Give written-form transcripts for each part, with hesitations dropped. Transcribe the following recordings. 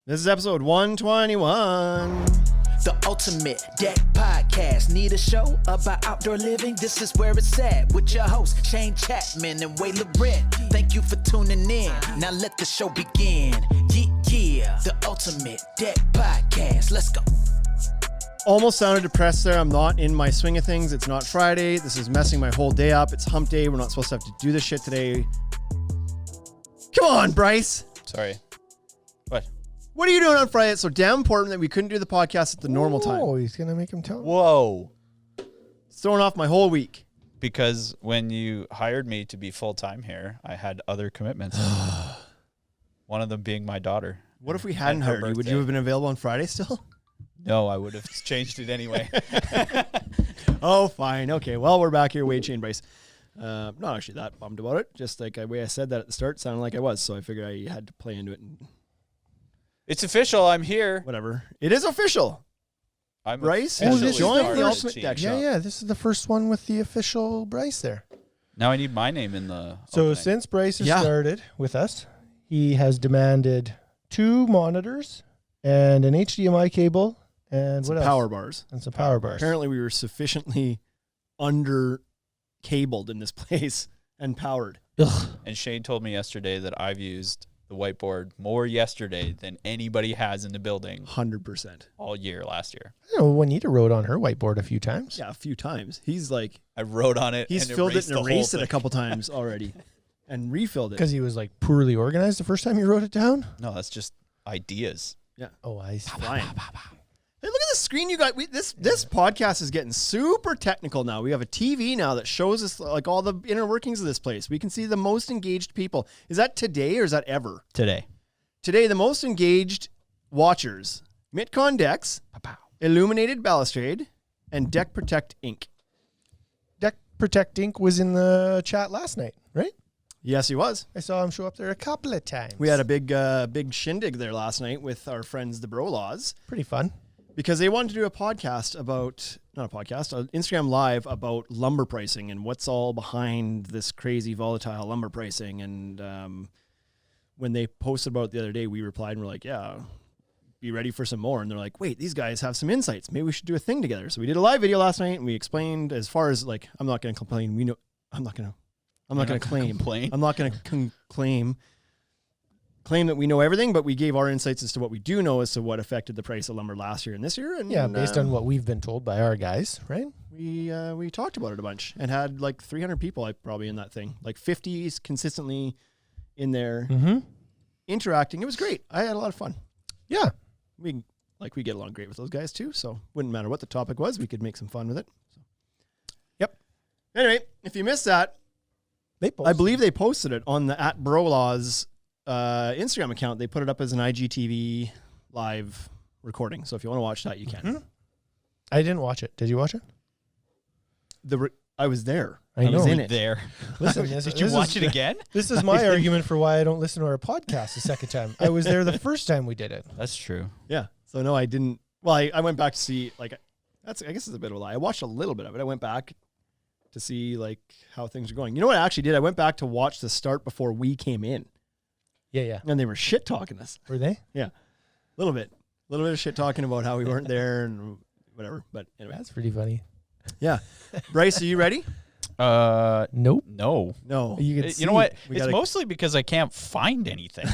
This is episode 121. The Ultimate Deck Podcast. Need a show about outdoor living? This is where it's at with your hosts, Shane Chapman and Way Laurent. Thank you for tuning in. Now let the show begin. Yeah. The Ultimate Deck Podcast. Let's go. Almost sounded depressed there. I'm not in my swing of things. It's not Friday. This is messing my whole day up. It's hump day. We're not supposed to have to do this shit today. Come on, Bryce. Sorry. What? What are you doing on Friday? It's so damn important that we couldn't do the podcast at the normal time. Oh, he's going to make him tell. Whoa. It's throwing off my whole week. Because when you hired me to be full-time here, I had other commitments. One of them being my daughter. What if we hadn't hired you? Would you have been available on Friday still? No, I would have changed it anyway. Oh, fine. Okay, well, we're back here. Wade, Shane, Bryce. Not actually that bummed about it. Just like the way I said that at the start sounded like I was, so I figured I had to play into it. And It's official. I'm here. whatever. It is official. I'm Bryce officially has joined part the of Ultimate team. Deck Shop. Yeah. This is the first one with the official Bryce there. Now I need my name in the So opening. since Bryce has Yeah. started with us, he has demanded 2 monitors and an HDMI cable and Some what else? power bars. And some power bars. Apparently, we were sufficiently under-cabled in this place and powered. Ugh. And Shane told me yesterday that I've used the whiteboard more yesterday than anybody has in the building 100%. all year last year. I know Juanita wrote on her whiteboard a few times. Yeah, a few times. He's like, I wrote on it. he's and filled it erased and the whole erased it a thing. couple times already and refilled it. Because he was like poorly organized the first time you wrote it down. No, that's just ideas. Oh, I see. Flying. Hey, look at the screen you got. This podcast is getting super technical now. We have a TV now that shows us like all the inner workings of this place. We can see the most engaged people. Is that today or is that ever? Today. Today, the most engaged watchers, Mitcon Decks, Illuminated Balustrade, and Deck Protect Inc. Deck Protect Inc. was in the chat last night, right? Yes, he was. I saw him show up there a couple of times. We had a big shindig there last night with our friends, the Brolaws, Pretty fun. because they wanted to do a podcast about, not a podcast, an Instagram Live about lumber pricing and what's all behind this crazy volatile lumber pricing. And when they posted about it the other day, we replied and we're like, yeah, be ready for some more. And they're like, wait, these guys have some insights. Maybe we should do a thing together. So we did a live video last night and we explained as far as like, I'm not going to complain. I'm not going to claim. I'm not going to claim that we know everything, but we gave our insights as to what we do know as to what affected the price of lumber last year and this year. And Yeah, based on what we've been told by our guys, right? we talked about it a bunch and had like 300 people probably in that thing, like 50s consistently in there interacting. It was great. I had a lot of fun. Yeah. We get along great with those guys too. So wouldn't matter what the topic was, we could make some fun with it. So. Yep. Anyway, if you missed that, I believe they posted it on the @Brolaws Instagram account. They put it up as an IGTV live recording. So if you want to watch that, you can. I didn't watch it. Did you watch it? I was there. I was know. in it. There. Listen, Did you watch it again? This is my argument for why I don't listen to our podcast the second time. I was there the first time we did it. That's true. Yeah. So no, I didn't. Well, I went back to see I guess it's a bit of a lie. I watched a little bit of it. I went back to see like how things are going. You know what I actually did? I went back to watch the start before we came in. Yeah. And they were shit talking us. Were they? Yeah. A little bit of shit talking about how we weren't there and whatever. But anyway. That's pretty funny. Yeah. Bryce, are you ready? Nope. No. No. You can You know what? We It's gotta- mostly because I can't find anything.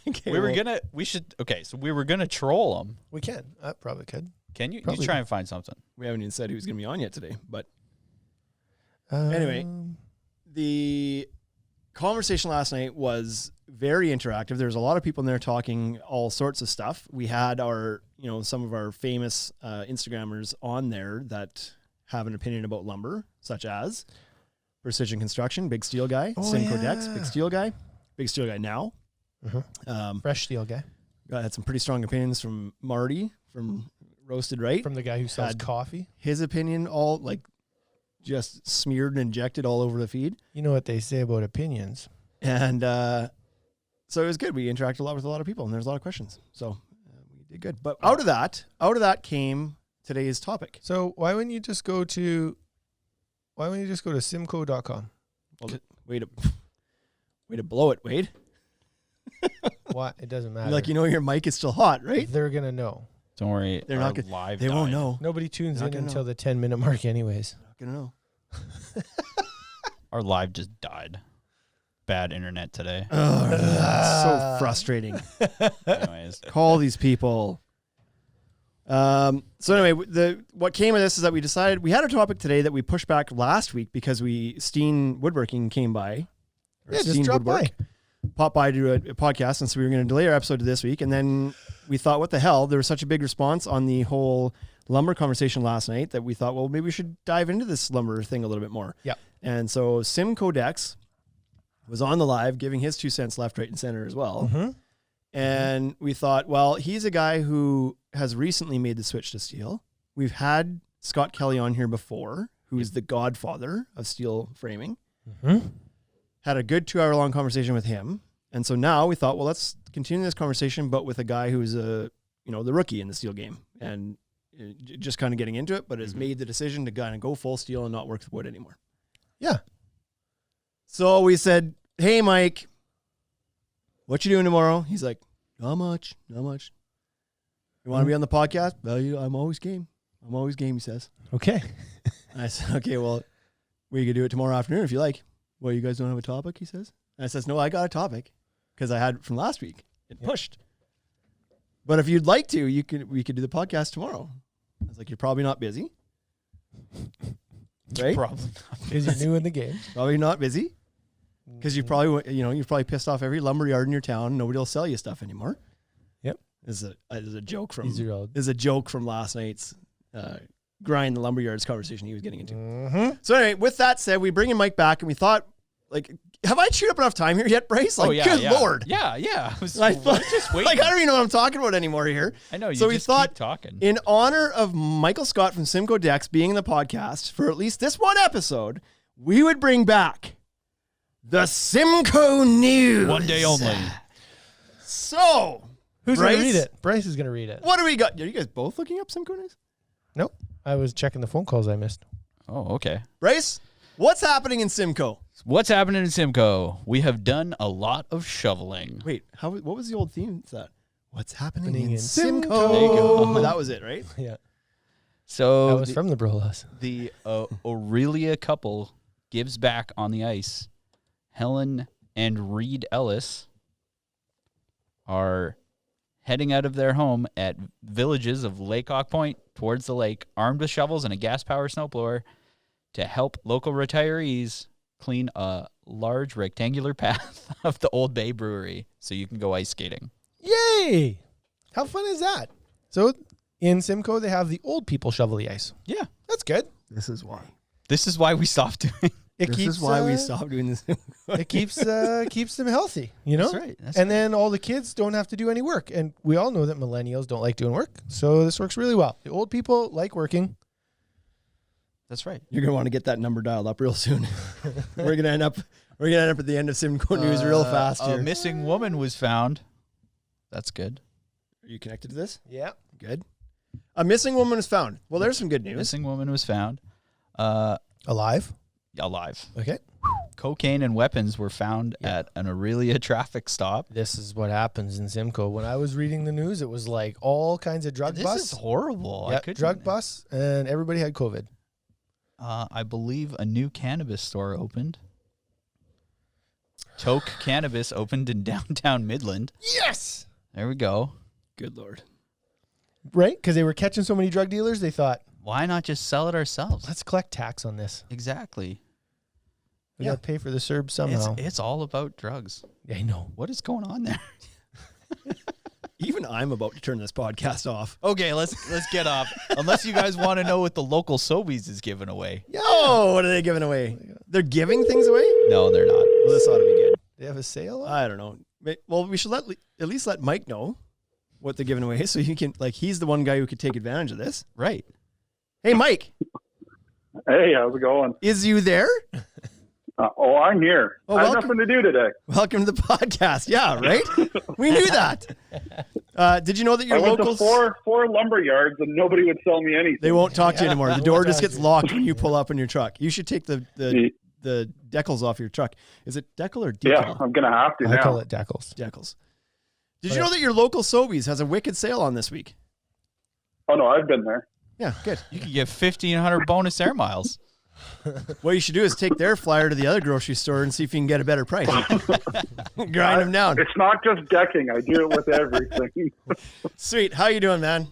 Okay, we were well, gonna troll them. We can. I probably could. Can you? Probably. You try and find something. we haven't even said who's going to be on yet today. But Anyway. the conversation last night was very interactive. There was a lot of people in there talking all sorts of stuff. We had some of our famous Instagrammers on there that have an opinion about lumber, such as Precision Construction, Big Steel Guy, Simcoe Decks, Big Steel Guy now. Fresh steel guy. Had some pretty strong opinions from Marty from Roasted Right. From the guy who sells Had coffee. His opinion all like just smeared and injected all over the feed. You know what they say about opinions. And so it was good. We interacted a lot with a lot of people and there's a lot of questions. So we did good. But out of that came today's topic. So why wouldn't you just go to simcoe.com? Well, way to blow it, Wade. What? It doesn't matter. Like, your mic is still hot, right? They're going to know. Don't worry. They're not gonna, live. they won't know. Nobody tunes Not in gonna until know. the 10-minute mark anyways. Not gonna know. Our live just died. Bad internet today. So frustrating. Anyways, Call these people. So anyway, what came of this is that we decided we had a topic today that we pushed back last week because Steen Woodworking came by. Yeah, just Steen drop by. Popped by to do a podcast, and so we were going to delay our episode to this week. And then we thought, what the hell? There was such a big response on the whole lumber conversation last night that we thought, well, maybe we should dive into this lumber thing a little bit more. Yep. And so Simcoe Decks was on the live giving his 2 cents left, right, and center as well. Mm-hmm. And we thought, well, he's a guy who has recently made the switch to steel. We've had Scott Kelly on here before, who is the godfather of steel framing. Mm-hmm. Had a good 2-hour-long conversation with him. And so now we thought, well, let's continue this conversation, but with a guy who's the rookie in the steel game and just kind of getting into it, but has made the decision to kind of go full steel and not work with wood anymore. Yeah. So we said, hey, Mike, what you doing tomorrow? He's like, not much. You want to be on the podcast? Well, I'm always game. He says. Okay. I said, okay, well, we could do it tomorrow afternoon if you like. Well, you guys don't have a topic, he says. And I says, no, I got a topic because I had it from last week. It pushed. But if you'd like to, we could do the podcast tomorrow. I was like, you're probably not busy. Right? Probably. Because you're new in the game. Probably not busy. Because you've probably pissed off every lumber yard in your town. Nobody will sell you stuff anymore. Yep. This is a joke from These are all. This is a joke from last night's grind the lumberyards conversation he was getting into. Mm-hmm. So anyway, with that said, we bring in Mike back, and we thought, like, have I chewed up enough time here yet, Bryce? Like, good Lord. Yeah. I thought, just wait. like, I don't even know what I'm talking about anymore here. I know. You So we just thought, keep talking. in honor of Michael Scott from Simcoe Decks being in the podcast for at least this one episode, we would bring back the Simcoe News. One day only. So, Who's going to Bryce? read it? Bryce is going to read it. What do we got? Are you guys both looking up Simcoe News? Nope. I was checking the phone calls I missed. Oh, okay. Bryce, what's happening in Simcoe? What's happening in Simcoe? We have done a lot of shoveling. Wait, what was the old theme? Is that what's happening in in Simcoe? Simcoe. There you go. That was it, right? Yeah. So That was from the Brolas. the Aurelia couple gives back on the ice. Helen and Reed Ellis are heading out of their home at Villages of Lake Hawk Point towards the lake, armed with shovels and a gas-powered snowblower to help local retirees clean a large rectangular path of the Old Bay Brewery so you can go ice skating. Yay! How fun is that? So in Simcoe, they have the old people shovel the ice. Yeah. That's good. This is why. This is why we stopped doing This is why we stopped doing this. It keeps them healthy, you know? That's right. And then all the kids don't have to do any work. And we all know that millennials don't like doing work. So this works really well. The old people like working. That's right. You're gonna want to get that number dialed up real soon. We're gonna end up at the end of Simcoe News real fast here. A missing woman was found. That's good. Are you connected to this? Yeah. Good. A missing woman was found. Well, there's some good news. Missing woman was found. Alive. Alive. Okay. Cocaine and weapons were found at an Aurelia traffic stop. This is what happens in Simcoe. When I was reading the news, it was like all kinds of drug This busts. is horrible. Yeah, I couldn't- drug busts, and everybody had COVID. I believe a new cannabis store opened. Toke Cannabis opened in downtown Midland. Yes. There we go. Good Lord. Right? Because they were catching so many drug dealers, they thought, Why not just sell it ourselves? let's collect tax on this. Exactly. We got to pay for the CERB somehow. It's all about drugs. Yeah, I know. What is going on there? Even I'm about to turn this podcast off. Okay, let's get off. Unless you guys want to know what the local Sobeys is giving away. Oh, what are they giving away? They're giving things away? No, they're not. Well, this ought to be good. They have a sale? I don't know. Well, we should at least let Mike know what they're giving away so he can, like, he's the one guy who could take advantage of this. Right. Hey, Mike, Hey, how's it going? is you there? I'm here. Oh, I have welcome. nothing to do today. Welcome to the podcast. Yeah, right? We knew that. Did you know that your I went locals... to four lumber yards and nobody would sell me anything. They won't talk to you Yeah, anymore. The they door won't just talk gets to you. locked when you pull up in your truck. You should take the the decals off your truck. Is it decal or decal? Yeah, I'm gonna have to I now. call it decals. Decals. Did you know that your local Sobeys has a wicked sale on this week? Oh no, I've been there. Yeah, good. You could get 1,500 bonus air miles. What you should do is take their flyer to the other grocery store and see if you can get a better price. Grind them down. It's not just decking. I do it with everything. Sweet. How you doing, man?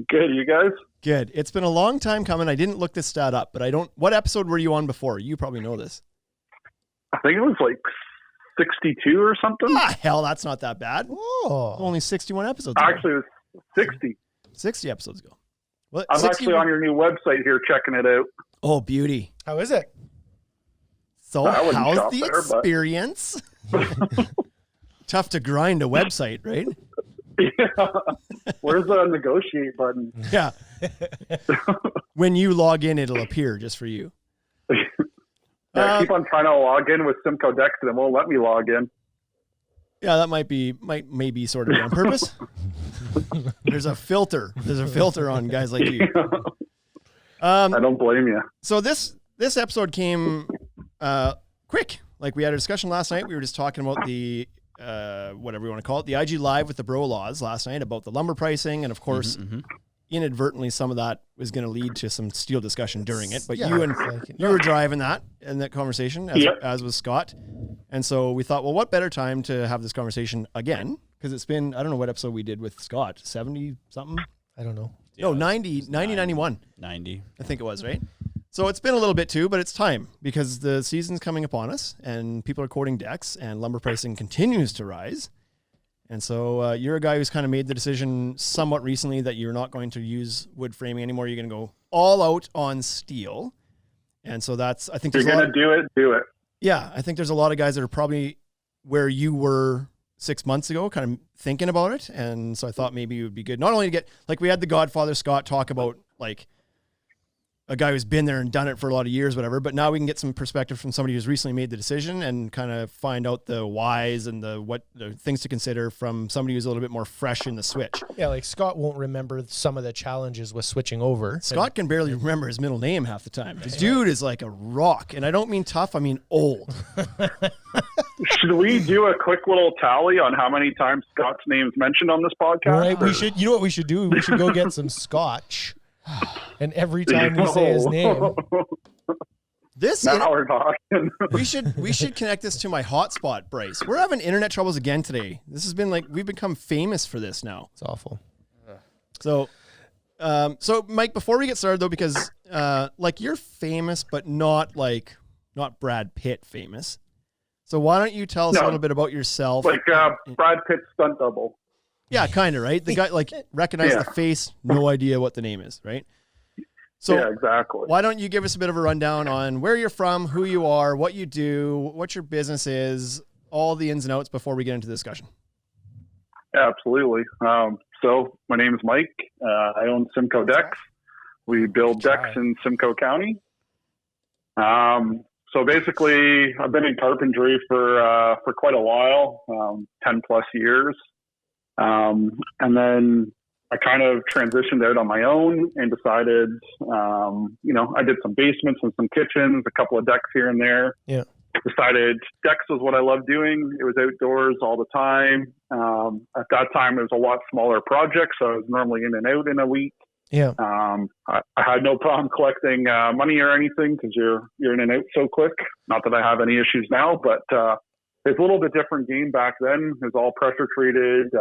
Good, you guys? Good. It's been a long time coming. I didn't look this stat up, but I don't. What episode were you on before? You probably know this. I think it was like 62 or something. Ah, hell, that's not that bad. Oh, Only 61 episodes ago. Actually, it was 60. 60 episodes ago. Well, I'm 60 actually on your new website here checking it out. Oh, beauty. how is it? So I wouldn't how's shop the there, but- experience? Tough to grind a website, right? Yeah. Where's the negotiate button? Yeah. When you log in, it'll appear just for you. I keep on trying to log in with Simcoe Decks and it won't let me log in. Yeah, that maybe sort of on purpose. There's a filter. There's a filter on guys like you. I don't blame you. So this episode came quick. Like we had a discussion last night. We were just talking about the whatever you want to call it, the IG Live with the Bro Laws last night about the lumber pricing, and of course, inadvertently, some of that was going to lead to some steel discussion during it. But Yeah, you were driving that in that conversation, as was Scott. And so we thought, well, what better time to have this conversation again? Because it's been, I don't know what episode we did with Scott, 70 something? I don't know. No, 90, 91. 90. I think it was, right? So it's been a little bit too, but it's time because the season's coming upon us and people are quoting decks and lumber pricing continues to rise. And so you're a guy who's kind of made the decision somewhat recently that you're not going to use wood framing anymore. You're going to go all out on steel. And so I think You're going to do it. Yeah, I think there's a lot of guys that are probably where you were 6 months ago, kind of thinking about it. And so I thought maybe it would be good not only to get, like we had the Godfather Scott talk about like a guy who's been there and done it for a lot of years, whatever, but now we can get some perspective from somebody who's recently made the decision and kind of find out the whys and the things to consider from somebody who's a little bit more fresh in the switch. Yeah, like Scott won't remember some of the challenges with switching over. Scott can barely remember his middle name half the time. This dude is like a rock, and I don't mean tough, I mean old. Should we do a quick little tally on how many times Scott's name's mentioned on this podcast? Right, we should. You know what we should do? We should go get some scotch, and every time we say his name, Now we're talking. we should connect this to my hotspot, Bryce. We're having internet troubles again today. This has been like we've become famous for this now. it's awful. So Mike, before we get started though, because like you're famous, but not Brad Pitt famous. So why don't you tell us a little bit about yourself? Like Brad Pitt's stunt double. Yeah, kind of, right? The guy, like, recognize the face, no idea what the name is, right? So yeah, exactly. why don't you give us a bit of a rundown on where you're from, who you are, what you do, what your business is, all the ins and outs before we get into the discussion. Absolutely. So my name is Mike. I own Simcoe Decks. We build decks in Simcoe County. So basically, I've been in carpentry for quite a while, 10 plus years. And then I kind of transitioned out on my own and decided, I did some basements and some kitchens, a couple of decks here and there. Yeah. Decided decks was what I loved doing. It was outdoors all the time. At that time, it was a lot smaller projects, so I was normally in and out in a week. Yeah. I had no problem collecting money or anything because you're in and out so quick. Not that I have any issues now, but it's a little bit different game back then. It was all pressure treated,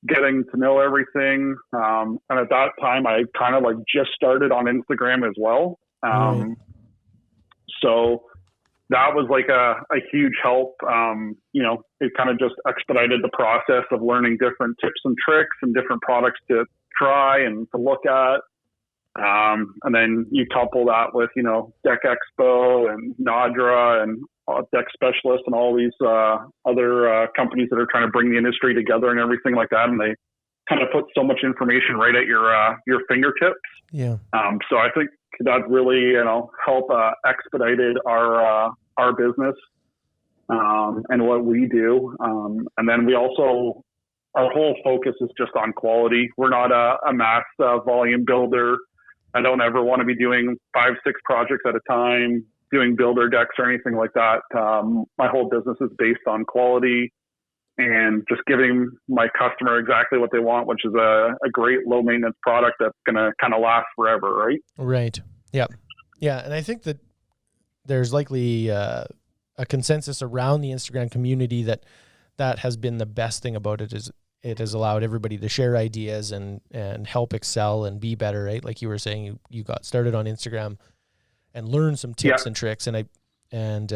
getting to know everything. And at that time, I kind of like just started on Instagram as well. So that was like a huge help. It kind of just expedited the process of learning different tips and tricks and different products to try and to look at. And then you couple that with, Deck Expo and Nadra and Deck Specialist and all these other companies that are trying to bring the industry together and everything like that. And they kind of put so much information right at your fingertips. Yeah. So I think that really, help expedited our business and what we do. And then we also, our whole focus is just on quality. We're not a mass volume builder. I don't ever want to be doing 5-6 projects at a time, doing builder decks or anything like that. My whole business is based on quality and just giving my customer exactly what they want, which is a great low maintenance product that's going to kind of last forever, right? Right. Yeah. Yeah. And I think that there's likely a consensus around the Instagram community that has been the best thing about it is it has allowed everybody to share ideas and help excel and be better, right? Like you were saying, you got started on Instagram and learned some tips and tricks. And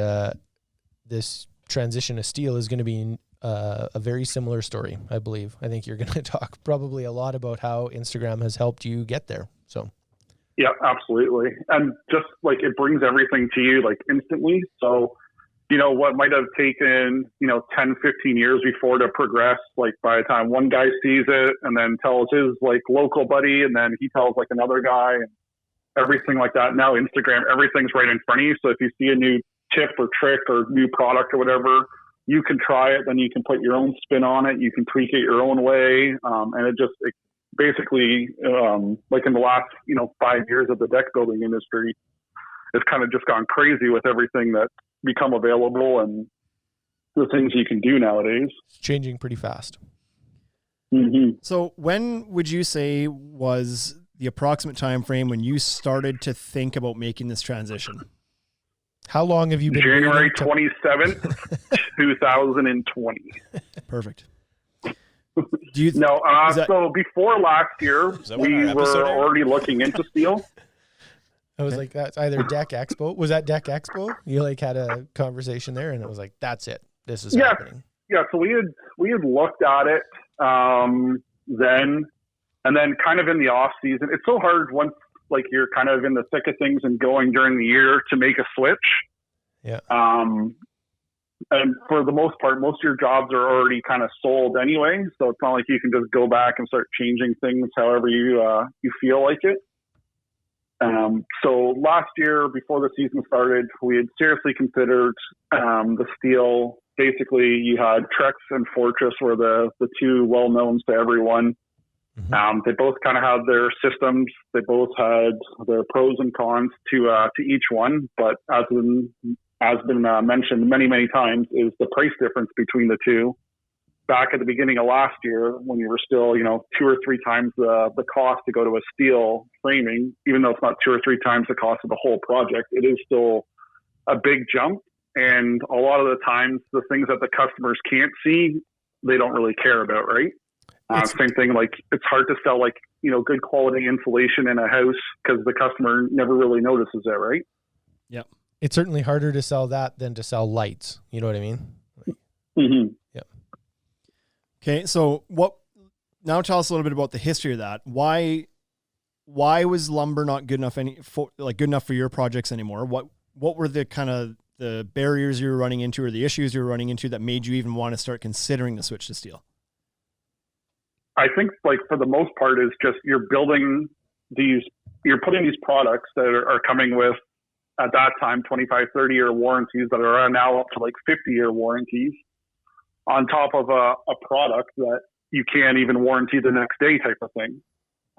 this transition to steel is going to be a very similar story, I believe. I think you're going to talk probably a lot about how Instagram has helped you get there. So, yeah, absolutely. And just like it brings everything to you like instantly. So, you know, what might have taken, 10, 15 years before to progress, like by the time one guy sees it and then tells his like local buddy and then he tells like another guy and everything like that. Now Instagram, everything's right in front of you. So if you see a new tip or trick or new product or whatever, you can try it, then you can put your own spin on it. You can tweak it your own way. And it basically, like in the last, 5 years of the deck building industry, it's kind of just gone crazy with everything that's become available and the things you can do nowadays. It's changing pretty fast. Mm-hmm. So when would you say was the approximate time frame when you started to think about making this transition? How long have you been? January 27th, 2020. Perfect. Do you so before last year, we were already looking into steel. I was like, that's either Deck Expo. Was that Deck Expo? You like had a conversation there and it was like, that's it. This is happening. Yeah. So we had looked at it then, and then kind of in the off season. It's so hard once like you're kind of in the thick of things and going during the year to make a switch. Yeah. And for the most part, most of your jobs are already kind of sold anyway. So it's not like you can just go back and start changing things however you feel like it. So last year, before the season started, we had seriously considered the steel. Basically, you had Trex and Fortress were the two well-knowns to everyone. Mm-hmm. They both kind of had their systems. They both had their pros and cons to each one. But as been mentioned many, many times, is the price difference between the two. Back at the beginning of last year, when you were still, 2 or 3 times the cost to go to a steel framing, even though it's not 2 or 3 times the cost of the whole project, it is still a big jump. And a lot of the times, the things that the customers can't see, they don't really care about, right? Same thing, like it's hard to sell like, good quality insulation in a house because the customer never really notices it, right? Yep. It's certainly harder to sell that than to sell lights. You know what I mean? Mm-hmm. Yep. Okay. So now tell us a little bit about the history of that. Why was lumber not good enough good enough for your projects anymore? What were the kind of the barriers you were running into or the issues you were running into that made you even want to start considering the switch to steel? I think like for the most part is just you're putting these products that are coming with at that time 25, 30-year warranties that are now up to like 50-year warranties on top of a product that you can't even warranty the next day type of thing.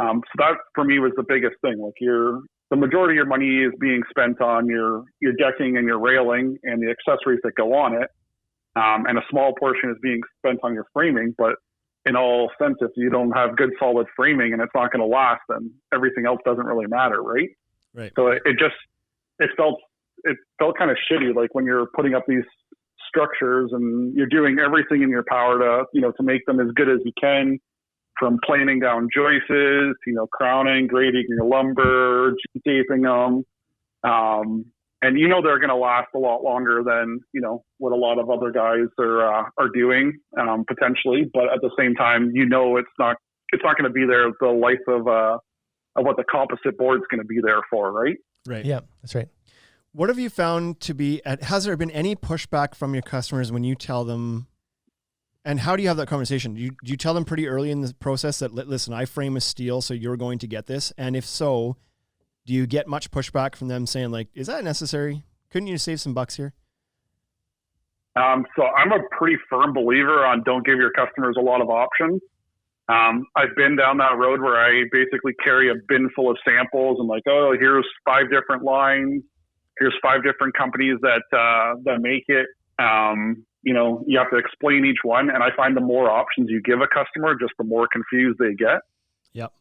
So that for me was the biggest thing. Like the majority of your money is being spent on your decking and your railing and the accessories that go on it. And a small portion is being spent on your framing, but in all sense, if you don't have good solid framing and it's not going to last, then everything else doesn't really matter. Right. Right. So it felt kind of shitty. Like when you're putting up these structures and you're doing everything in your power to make them as good as you can, from planing down joists, crowning, grading your lumber, taping them. And they're going to last a lot longer than, what a lot of other guys are doing, potentially. But at the same time, it's not going to be there the life of what the composite board's going to be there for, right? Right. Yeah, that's right. What have you found to be, has there been any pushback from your customers when you tell them, and how do you have that conversation? Do you tell them pretty early in the process that, listen, I frame with steel, so you're going to get this? And if so, do you get much pushback from them saying like, is that necessary? Couldn't you save some bucks here? So I'm a pretty firm believer on don't give your customers a lot of options. I've been down that road where I basically carry a bin full of samples and like, oh, here's 5 different lines. here's 5 different companies that make it. You know, you have to explain each one. And I find the more options you give a customer, just the more confused they get. Yep.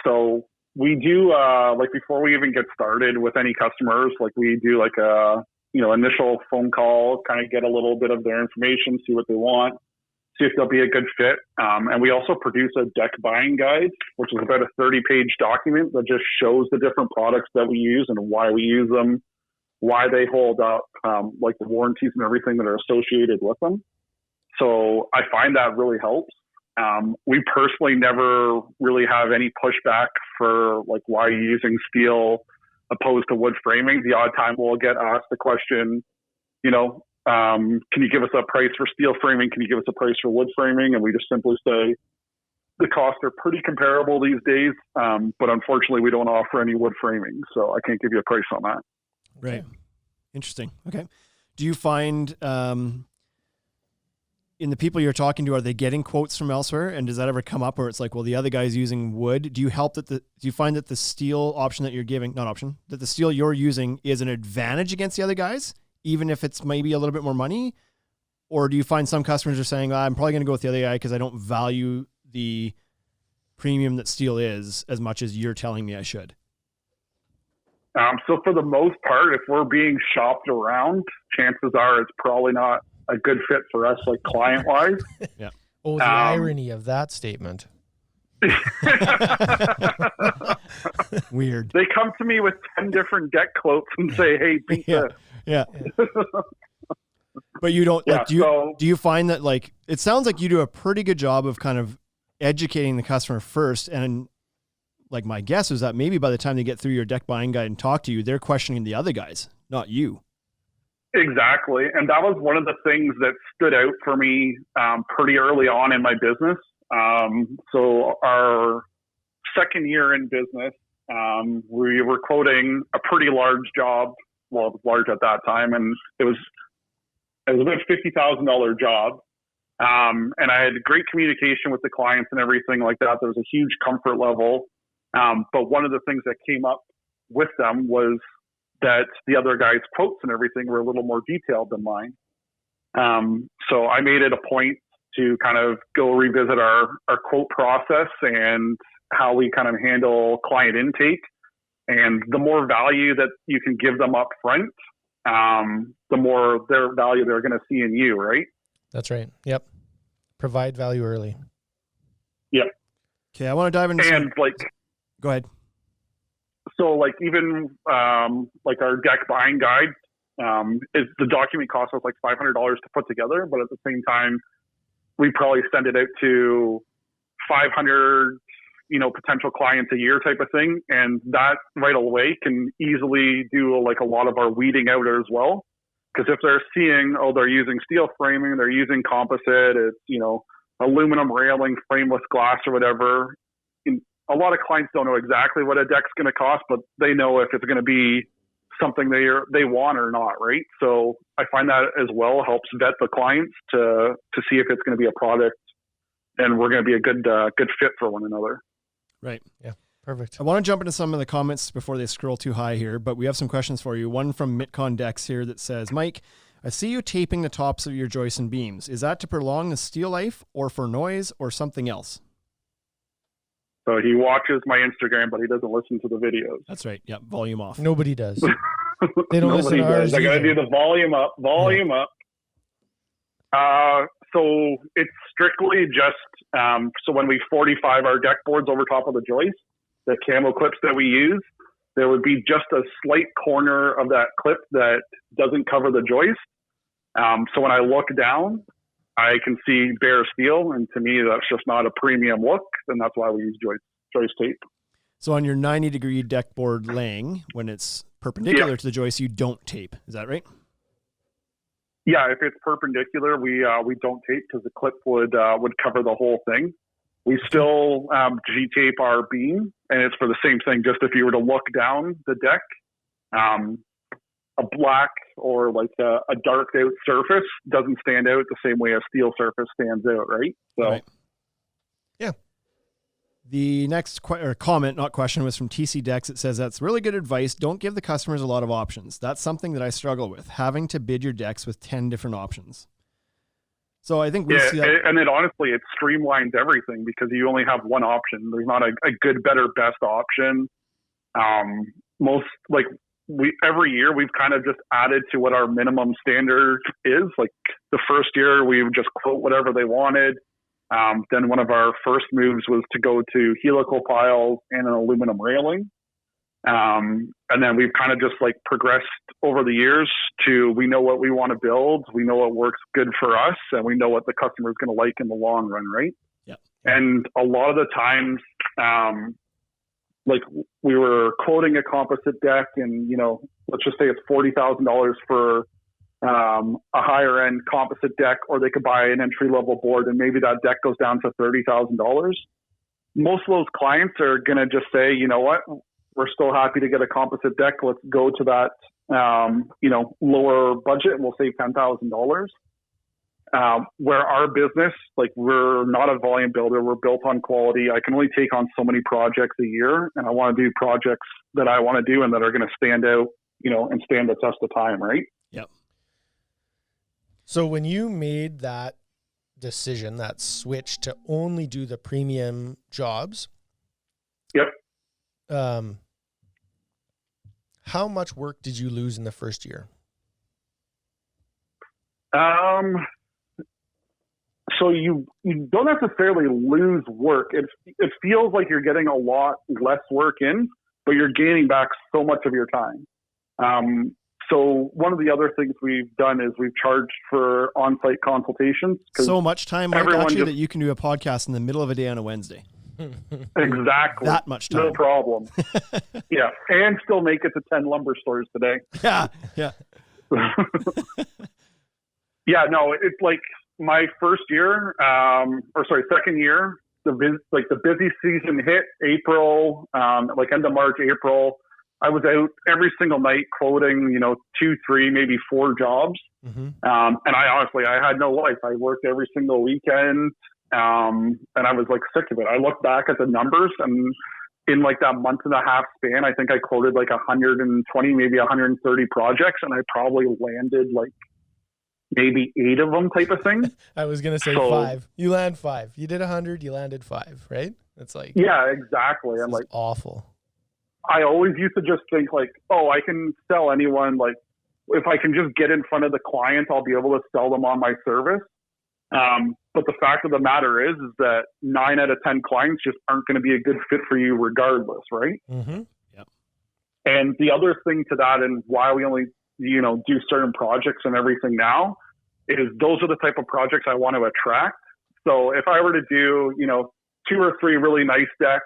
So we do, like before we even get started with any customers, like we do like a, you know, initial phone call, kind of get a little bit of their information, see what they want, see if they'll be a good fit. And we also produce a deck buying guide, which is about a 30-page document that just shows the different products that we use and why we use them, why they hold up, like the warranties and everything that are associated with them. So I find that really helps. We personally never really have any pushback for like why you're using steel opposed to wood framing. The odd time we'll get asked the question, you know, can you give us a price for steel framing? Can you give us a price for wood framing? And we just simply say the costs are pretty comparable these days, but unfortunately we don't offer any wood framing, so I can't give you a price on that. Right. Interesting. Okay. Do you find in the people you're talking to, are they getting quotes from elsewhere? And does that ever come up where it's like, well, the other guy's using wood? Do you find that the steel option that you're giving, that the steel you're using is an advantage against the other guys, even if it's maybe a little bit more money? Or do you find some customers are saying, I'm probably going to go with the other guy because I don't value the premium that steel is as much as you're telling me I should? So for the most part, if we're being shopped around, chances are it's probably not a good fit for us, like client-wise. Yeah. Oh, the irony of that statement. Weird. They come to me with 10 different deck quotes and say, hey, beat this. Yeah. But you don't, like, do you find that, like, it sounds like you do a pretty good job of kind of educating the customer first, and like my guess is that maybe by the time they get through your deck buying guide and talk to you, they're questioning the other guys, not you. Exactly. And that was one of the things that stood out for me pretty early on in my business. So our second year in business, we were quoting a pretty large job. Well, it was large at that time, and it was about $50,000 job. And I had great communication with the clients and everything like that. There was a huge comfort level. But one of the things that came up with them was that the other guy's quotes and everything were a little more detailed than mine. So I made it a point to kind of go revisit our quote process and how we kind of handle client intake. And the more value that you can give them up front, the more their value they're going to see in you, right? That's right. Yep. Provide value early. Yep. Okay, I want to dive into go ahead. So like even like our deck buying guide, is the document cost us like $500 to put together, but at the same time, we probably send it out to 500, potential clients a year type of thing. And that right away can easily do like a lot of our weeding out as well. Because if they're seeing, they're using steel framing, they're using composite, it's, aluminum railing, frameless glass or whatever. A lot of clients don't know exactly what a deck's going to cost, but they know if it's going to be something they want or not, right? So I find that as well helps vet the clients to see if it's going to be a product and we're going to be a good fit for one another. Right. Yeah. Perfect. I want to jump into some of the comments before they scroll too high here, but we have some questions for you. One from Mitcon Decks here that says, Mike, I see you taping the tops of your joists and beams. Is that to prolong the steel life or for noise or something else? So he watches my Instagram, but he doesn't listen to the videos. That's right. Yep. Volume off. Nobody does. They don't listen to ours. I got to do the volume up, up. So it's strictly just, so when we 45 our deck boards over top of the joist, the camo clips that we use, there would be just a slight corner of that clip that doesn't cover the joist. So when I look down, I can see bare steel, and to me, that's just not a premium look, and that's why we use joist tape. So on your 90-degree deck board laying, when it's perpendicular to the joist, you don't tape. Is that right? Yeah, if it's perpendicular, we don't tape because the clip would cover the whole thing. We still G-tape our beam, and it's for the same thing. Just if you were to look down the deck, a black or like a darked out surface doesn't stand out the same way a steel surface stands out, right? So, right. Yeah. The next comment, not question, was from TC Decks. It says, that's really good advice. Don't give the customers a lot of options. That's something that I struggle with, having to bid your decks with 10 different options. So I think we see that. And it honestly, it streamlines everything because you only have one option. There's not a good, better, best option. Every year we've kind of just added to what our minimum standard is. Like the first year we would just quote whatever they wanted. Then one of our first moves was to go to helical piles and an aluminum railing. And then we've kind of just like progressed over the years to, we know what we want to build. We know what works good for us, and we know what the customer is going to like in the long run. Right. Yeah. And a lot of the times, like we were quoting a composite deck and, let's just say it's $40,000 for a higher end composite deck, or they could buy an entry level board and maybe that deck goes down to $30,000. Most of those clients are going to just say, you know what, we're still happy to get a composite deck. Let's go to that, lower budget and we'll save $10,000. Where our business, like we're not a volume builder, we're built on quality. I can only take on so many projects a year, and I want to do projects that I want to do and that are going to stand out, and stand the test of time. Right. Yep. So when you made that decision, that switch to only do the premium jobs. Yep. How much work did you lose in the first year? So you don't necessarily lose work. It feels like you're getting a lot less work in, but you're gaining back so much of your time. So one of the other things we've done is we've charged for on-site consultations. So much time, Mike, actually, that you can do a podcast in the middle of a day on a Wednesday. Exactly. That much time. No problem. Yeah. And still make it to 10 lumber stores today. Yeah. Yeah. Yeah, no, it's like my first year, second year, the busy season hit April, end of March, April. I was out every single night quoting, 2, 3, maybe 4 jobs. Mm-hmm. And I had no life. I worked every single weekend. And I was like sick of it. I look back at the numbers, and in like that month and a half span, I think I quoted like 120, maybe 130 projects, and I probably landed like maybe 8 of them type of thing. I was going to say 5. You land 5. You did 100, you landed 5, right? It's like, yeah, exactly. I'm like, awful. I always used to just think like, oh, I can sell anyone. Like if I can just get in front of the client, I'll be able to sell them on my service. But the fact of the matter is that 9 out of 10 clients just aren't going to be a good fit for you regardless. Right. Mm-hmm. Yep. And the other thing to that, and why we only, do certain projects and everything now, is those are the type of projects I want to attract. So if I were to do, 2 or 3 really nice decks,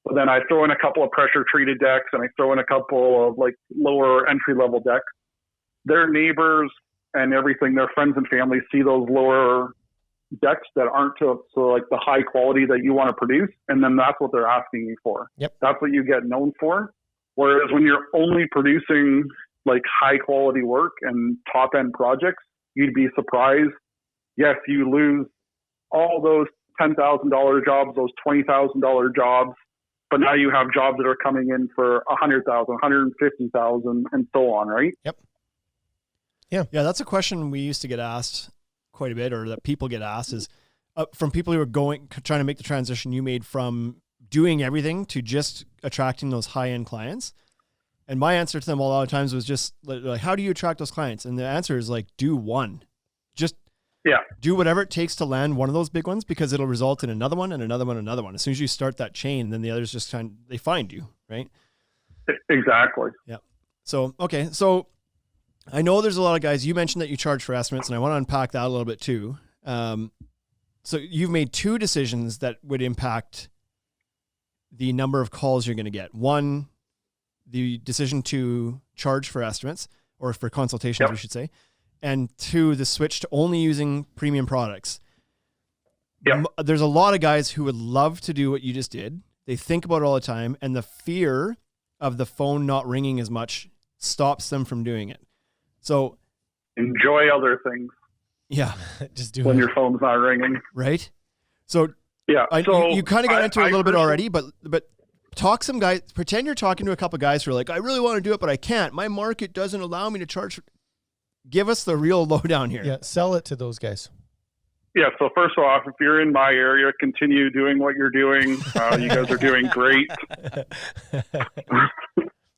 but then I throw in a couple of pressure treated decks and I throw in a couple of like lower entry level decks, their neighbors and everything, their friends and family see those lower decks that aren't to like the high quality that you want to produce. And then that's what they're asking you for. Yep. That's what you get known for. Whereas when you're only producing like high quality work and top end projects, you'd be surprised. Yes, you lose all those $10,000 jobs, those $20,000 jobs, but now you have jobs that are coming in for $100,000, $150,000, and so on, right? Yep. Yeah, that's a question we used to get asked quite a bit, or that people get asked, is from people who are trying to make the transition you made from doing everything to just attracting those high-end clients. And my answer to them a lot of times was just like, how do you attract those clients? And the answer is like, do one. Just do whatever it takes to land one of those big ones, because it'll result in another one and another one and another one. As soon as you start that chain, then the others just they find you, right? Exactly. Yeah. So, okay. So I know there's a lot of guys, you mentioned that you charge for estimates, and I want to unpack that a little bit too. So you've made 2 decisions that would impact the number of calls you're going to get. One, the decision to charge for estimates, or for consultations, we should say. And 2, the switch to only using premium products. Yep. There's a lot of guys who would love to do what you just did. They think about it all the time, and the fear of the phone not ringing as much stops them from doing it. So enjoy other things. Yeah. Just do when it. your phone's not ringing. Right. So Yeah. You kind of got into it a little bit already, but talk some guys. Pretend you're talking to a couple guys who are like, I really want to do it, but I can't. My market doesn't allow me to charge. Give us the real lowdown here. Yeah, sell it to those guys. Yeah. So first off, if you're in my area, continue doing what you're doing. You guys are doing great.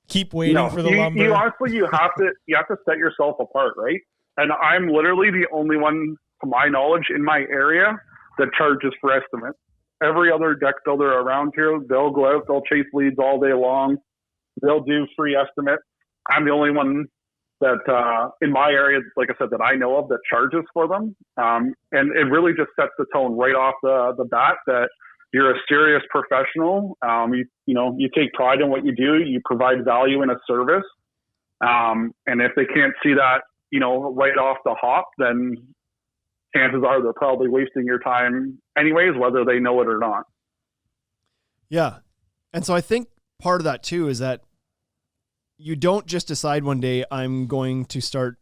Keep waiting for the lumber. You honestly, you have to set yourself apart, right? And I'm literally the only one, to my knowledge, in my area that charges for estimates. Every other deck builder around here, they'll go out, they'll chase leads all day long. They'll do free estimates. I'm the only one that, in my area, like I said, that I know of that charges for them. And it really just sets the tone right off the bat that you're a serious professional. You take pride in what you do. You provide value in a service. And if they can't see that, right off the hop, then chances are they're probably wasting your time anyways, whether they know it or not. Yeah. And so I think part of that too is that you don't just decide one day, I'm going to start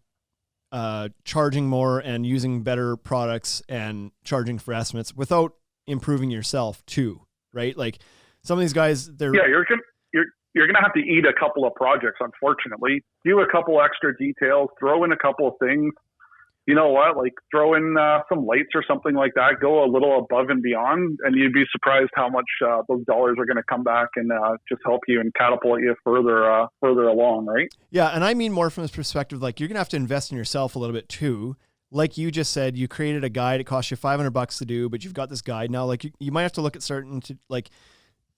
charging more and using better products and charging for estimates without improving yourself too, right? Like some of these guys, you're going to have to eat a couple of projects, unfortunately. Do a couple extra details, throw in a couple of things. You know what? Like throw in some lights or something like that. Go a little above and beyond, and you'd be surprised how much those dollars are going to come back and just help you and catapult you further along, right? Yeah, and I mean more from this perspective, like you're going to have to invest in yourself a little bit too. Like you just said, you created a guide. It cost you $500 to do, but you've got this guide now. Like you might have to look at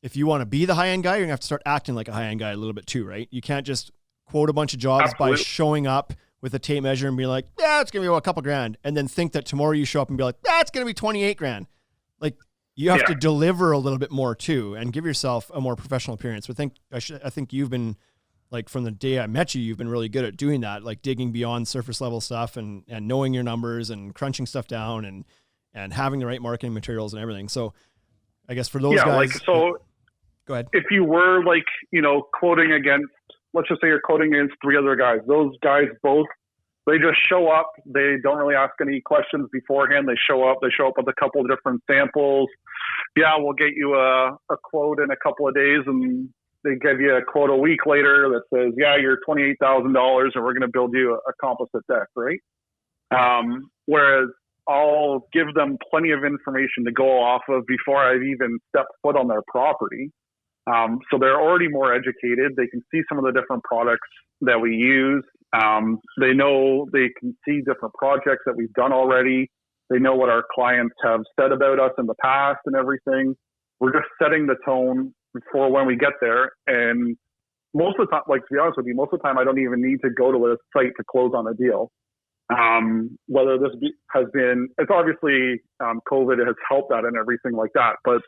if you want to be the high-end guy, you're going to have to start acting like a high-end guy a little bit too, right? You can't just quote a bunch of jobs by showing up with a tape measure and be like, yeah, it's going to be a couple grand. And then think that tomorrow you show up and be like, it's going to be 28 grand. Like you have to deliver a little bit more too and give yourself a more professional appearance. I think you've been like from the day I met you, you've been really good at doing that, like digging beyond surface level stuff and knowing your numbers and crunching stuff down and having the right marketing materials and everything. So I guess for those guys, go ahead. If you were quoting against, let's just say you're quoting against three other guys, those guys both, they just show up. They don't really ask any questions beforehand. They show up with a couple of different samples. Yeah, we'll get you a quote in a couple of days, and they give you a quote a week later that says, yeah, you're $28,000 and we're going to build you a composite deck, right? Whereas I'll give them plenty of information to go off of before I've even stepped foot on their property. So they're already more educated. They can see some of the different products that we use. They can see different projects that we've done already. They know what our clients have said about us in the past and everything. We're just setting the tone for when we get there. And most of the time, like to be honest with you, most of the time I don't even need to go to a site to close on a deal. Whether this has been, it's obviously COVID has helped that and everything like that. But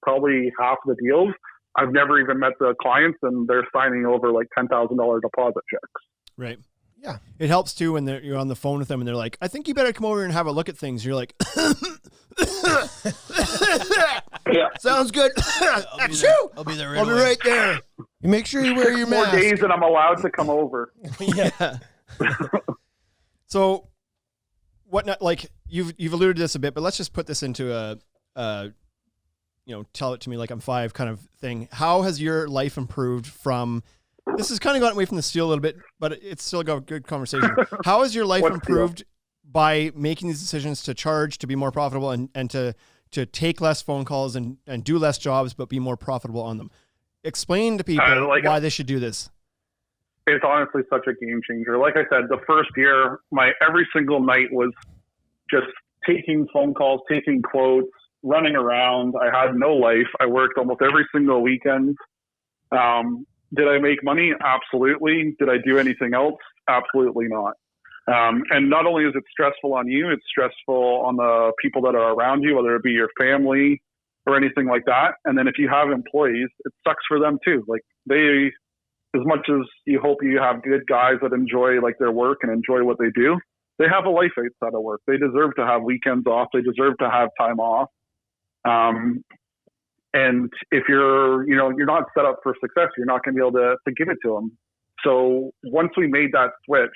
probably half the deals, I've never even met the clients and they're signing over like $10,000 deposit checks. Right. Yeah. It helps too when you're on the phone with them and they're like, I think you better come over and have a look at things. You're like, yeah, sounds good. I'll be there right there. You make sure you wear your mask. 4 days and I'm allowed to come over. Yeah. So what not, like you've alluded to this a bit, but let's just put this into a tell it to me like I'm 5 kind of thing. How has your life improved from, this has kind of gotten away from the steel a little bit, but it's still got a good conversation. How has your life improved by making these decisions to charge, to be more profitable and to take less phone calls and do less jobs, but be more profitable on them? Explain to people why they should do this. It's honestly such a game changer. Like I said, the first year, my every single night was just taking phone calls, taking quotes, running around. I had no life. I worked almost every single weekend. Did I make money? Absolutely. Did I do anything else? Absolutely not. And not only is it stressful on you, it's stressful on the people that are around you, whether it be your family or anything like that. And then if you have employees, it sucks for them too. Like they, as much as you hope you have good guys that enjoy like their work and enjoy what they do, they have a life outside of work. They deserve to have weekends off. They deserve to have time off. And if you're not set up for success, you're not going to be able to give it to them. So once we made that switch,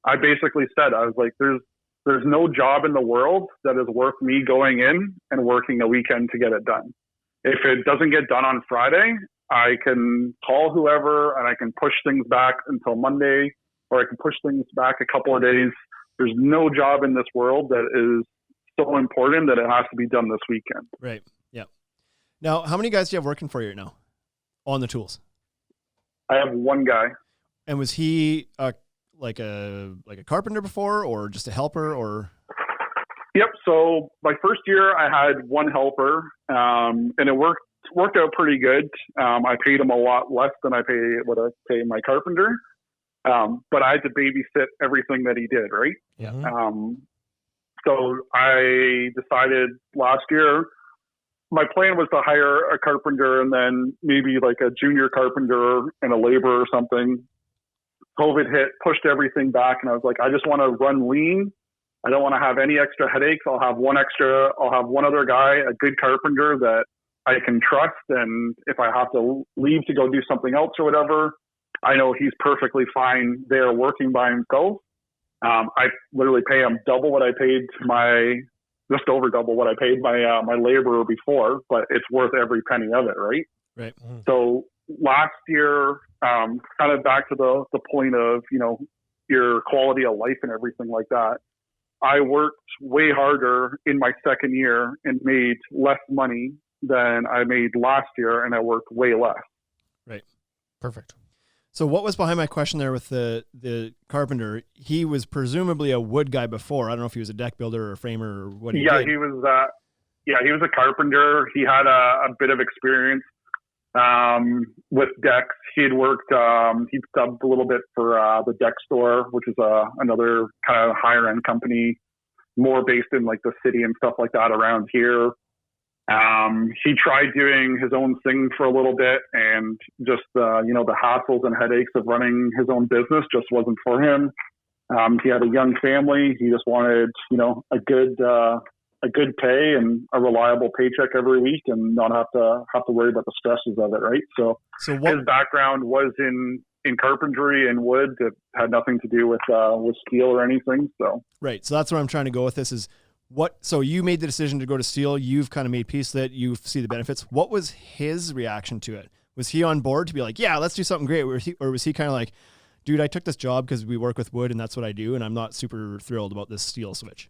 I basically said, I was like, there's there's no job in the world that is worth me going in and working a weekend to get it done. If it doesn't get done on Friday, I can call whoever and I can push things back until Monday, or I can push things back a couple of days. There's no job in this world that is so important that it has to be done this weekend. Right. Yeah. Now, how many guys do you have working for you right now on the tools? I have one guy. And was he like a carpenter before, or just a helper, or? Yep. So my first year I had one helper, and it worked out pretty good. I paid him a lot less than I pay my carpenter. But I had to babysit everything that he did, right? Yeah. So I decided last year, my plan was to hire a carpenter and then maybe like a junior carpenter and a laborer or something. COVID hit, pushed everything back, and I was like, I just want to run lean. I don't want to have any extra headaches. I'll have one other guy, a good carpenter that I can trust. And if I have to leave to go do something else or whatever, I know he's perfectly fine there working by himself. I literally pay him just over double what I paid my laborer before, but it's worth every penny of it, right? Right. Mm-hmm. So last year, kind of back to the point of, your quality of life and everything like that, I worked way harder in my second year and made less money than I made last year, and I worked way less. Right. Perfect. So what was behind my question there with the carpenter? He was presumably a wood guy before. I don't know if he was a deck builder or a framer or what he did. He was a carpenter. He had a bit of experience with decks. He'd worked, he'd subbed a little bit for the Deck Store, which is another kind of higher end company, more based in like the city and stuff like that around here. He tried doing his own thing for a little bit, and just the hassles and headaches of running his own business just wasn't for him. He had a young family. He just wanted, a good pay and a reliable paycheck every week, and not have to worry about the stresses of it, right? So his background was in carpentry and wood. It had nothing to do with steel or anything. So right. So that's where I'm trying to go with this is so you made the decision to go to steel. You've kind of made peace with it. You see the benefits. What was his reaction to it? Was he on board to be like, yeah, let's do something great? Or was he kind of like, dude, I took this job because we work with wood and that's what I do, and I'm not super thrilled about this steel switch?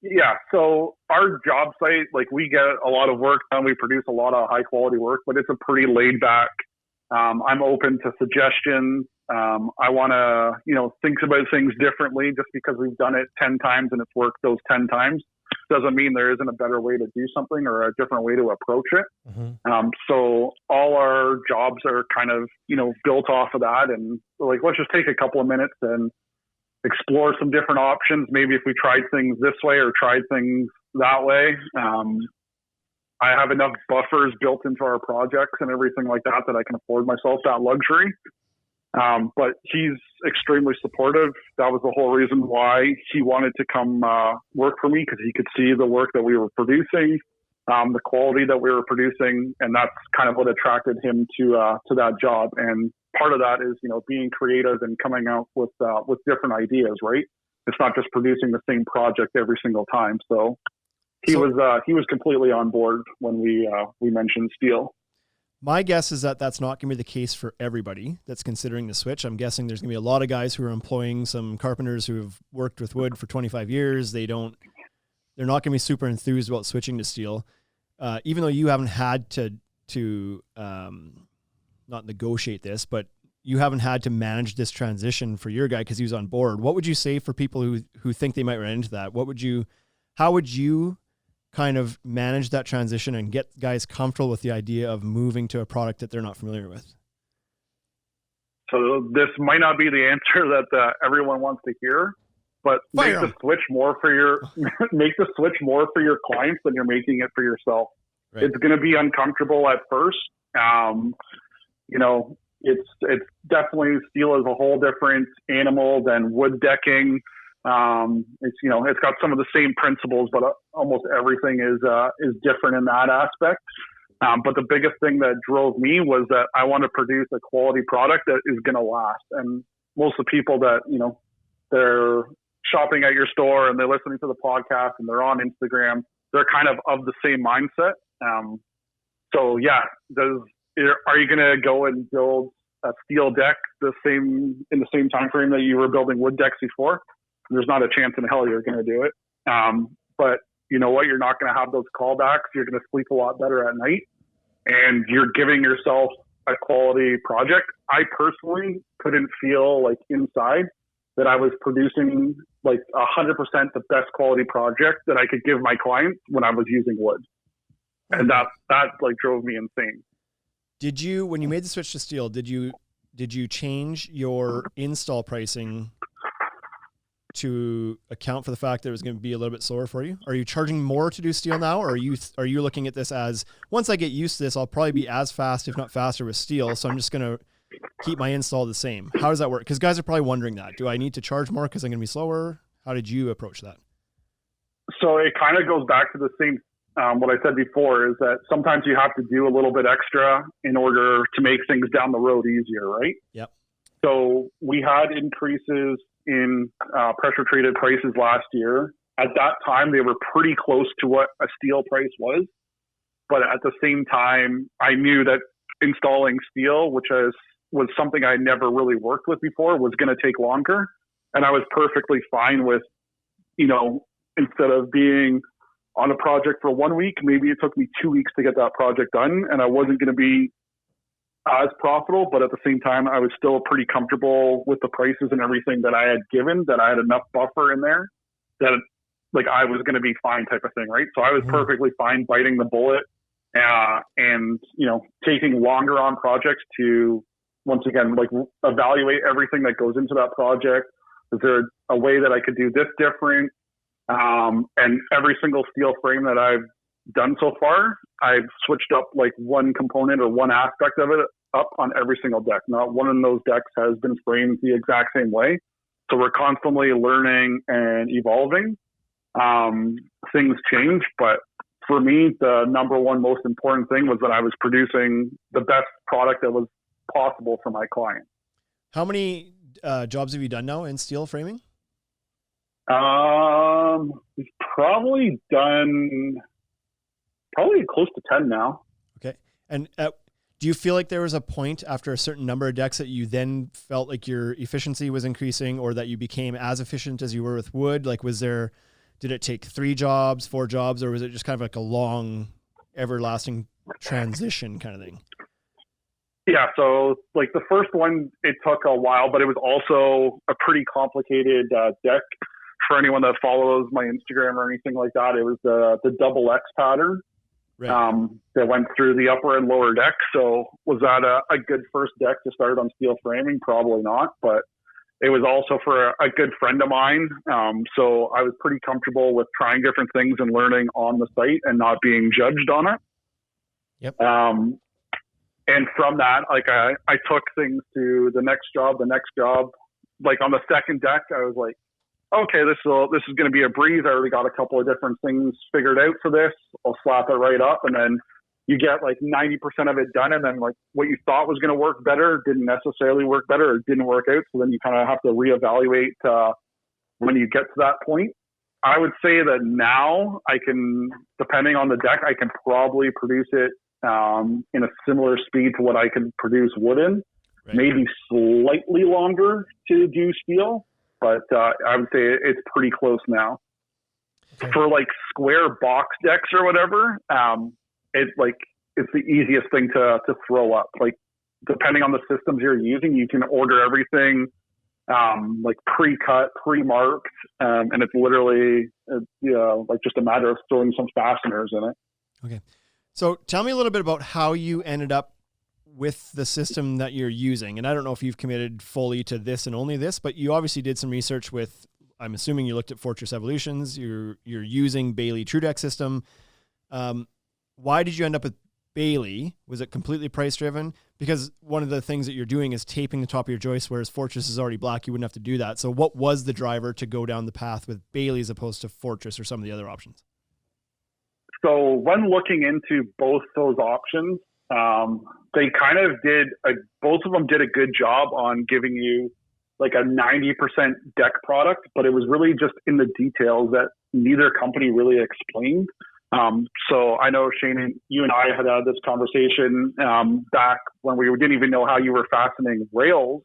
Yeah. So our job site, like, we get a lot of work done. We produce a lot of high quality work, but it's a pretty laid back. I'm open to suggestions. I want to, think about things differently. Just because we've done it 10 times and it's worked those 10 times doesn't mean there isn't a better way to do something or a different way to approach it. Mm-hmm. So all our jobs are kind of, built off of that. And like, let's just take a couple of minutes and explore some different options. Maybe if we tried things this way or tried things that way. I have enough buffers built into our projects and everything like that I can afford myself that luxury. But he's extremely supportive. That was the whole reason why he wanted to come work for me, because he could see the work that we were producing, the quality that we were producing, and that's kind of what attracted him to that job. And part of that is, being creative and coming out with different ideas, right? It's not just producing the same project every single time. So he was completely on board when we mentioned steel. My guess is that that's not going to be the case for everybody that's considering the switch. I'm guessing there's going to be a lot of guys who are employing some carpenters who have worked with wood for 25 years. They're not going to be super enthused about switching to steel. Even though you haven't had to not negotiate this, but you haven't had to manage this transition for your guy because he was on board. What would you say for people who think they might run into that? How would you kind of manage that transition and get guys comfortable with the idea of moving to a product that they're not familiar with? So this might not be the answer that everyone wants to hear, but make the switch more for your clients than you're making it for yourself. Right. It's going to be uncomfortable at first. It's definitely, steel is a whole different animal than wood decking. It's got some of the same principles, but almost everything is different in that aspect. But the biggest thing that drove me was that I want to produce a quality product that is going to last. And most of the people that, they're shopping at your store and they're listening to the podcast and they're on Instagram, they're kind of the same mindset. So yeah, are you going to go and build a steel deck in the same time frame that you were building wood decks before? There's not a chance in hell you're going to do it. But you know what? You're not going to have those callbacks. You're going to sleep a lot better at night, and you're giving yourself a quality project. I personally couldn't feel like inside that I was producing like 100% the best quality project that I could give my clients when I was using wood. And that like drove me insane. Did you, when you made the switch to steel, did you change your install pricing to account for the fact that it was going to be a little bit slower for you? Are you charging more to do steel now? Or are you looking at this as, once I get used to this, I'll probably be as fast, if not faster with steel. So I'm just going to keep my install the same. How does that work? Because guys are probably wondering that. Do I need to charge more because I'm going to be slower? How did you approach that? So it kind of goes back to the same, what I said before, is that sometimes you have to do a little bit extra in order to make things down the road easier, right? Yep. So we had increases in pressure treated prices last year. At that time, they were pretty close to what a steel price was. But at the same time, I knew that installing steel, which was something I never really worked with before, was going to take longer. And I was perfectly fine with, instead of being on a project for 1 week, maybe it took me 2 weeks to get that project done. And I wasn't going to be as profitable, but at the same time, I was still pretty comfortable with the prices and everything that I had given, that I had enough buffer in there that like I was going to be fine type of thing. Right. So I was perfectly fine biting the bullet and, taking longer on projects to, once again, like evaluate everything that goes into that project. Is there a way that I could do this different? And every single steel frame that I've done so far, I've switched up like one component or one aspect of it up on every single deck. Not one of those decks has been framed the exact same way. So we're constantly learning and evolving. Things change, but for me, the number one most important thing was that I was producing the best product that was possible for my client. How many jobs have you done now in steel framing? We've probably done close to 10 now. Okay. And do you feel like there was a point after a certain number of decks that you then felt like your efficiency was increasing, or that you became as efficient as you were with wood? Like, did it take 3 jobs, 4 jobs, or was it just kind of like a long, everlasting transition kind of thing? Yeah. So like the first one, it took a while, but it was also a pretty complicated deck. For anyone that follows my Instagram or anything like that, it was the double X pattern. Right. That went through the upper and lower deck. So was that a good first deck to start on steel framing? Probably not, but it was also for a good friend of mine. So I was pretty comfortable with trying different things and learning on the site and not being judged on it. Yep. And from that, like I took things to the next job. Like on the second deck, I was like, okay, this is going to be a breeze. I already got a couple of different things figured out for this. I'll slap it right up. And then you get like 90% of it done. And then like what you thought was going to work better didn't necessarily work better, or didn't work out. So then you kind of have to reevaluate when you get to that point. I would say that now I can, depending on the deck, I can probably produce it in a similar speed to what I can produce wood in. Right. Maybe slightly longer to do steel. But I would say it's pretty close now. Okay. For like square box decks or whatever, it's the easiest thing to throw up. Like depending on the systems you're using, you can order everything like pre-cut, pre-marked, and it's literally like just a matter of throwing some fasteners in it. Okay, so tell me a little bit about how you ended up with the system that you're using. And I don't know if you've committed fully to this and only this, but you obviously did some research with, I'm assuming you looked at Fortress Evolutions, you're using Bailey TrueDeck system. Why did you end up with Bailey? Was it completely price driven? Because one of the things that you're doing is taping the top of your joist, whereas Fortress is already black. You wouldn't have to do that. So what was the driver to go down the path with Bailey as opposed to Fortress or some of the other options? So when looking into both those options, they kind of both of them did a good job on giving you like a 90% deck product, but it was really just in the details that neither company really explained. So I know, Shane, you and I had this conversation back when we didn't even know how you were fastening rails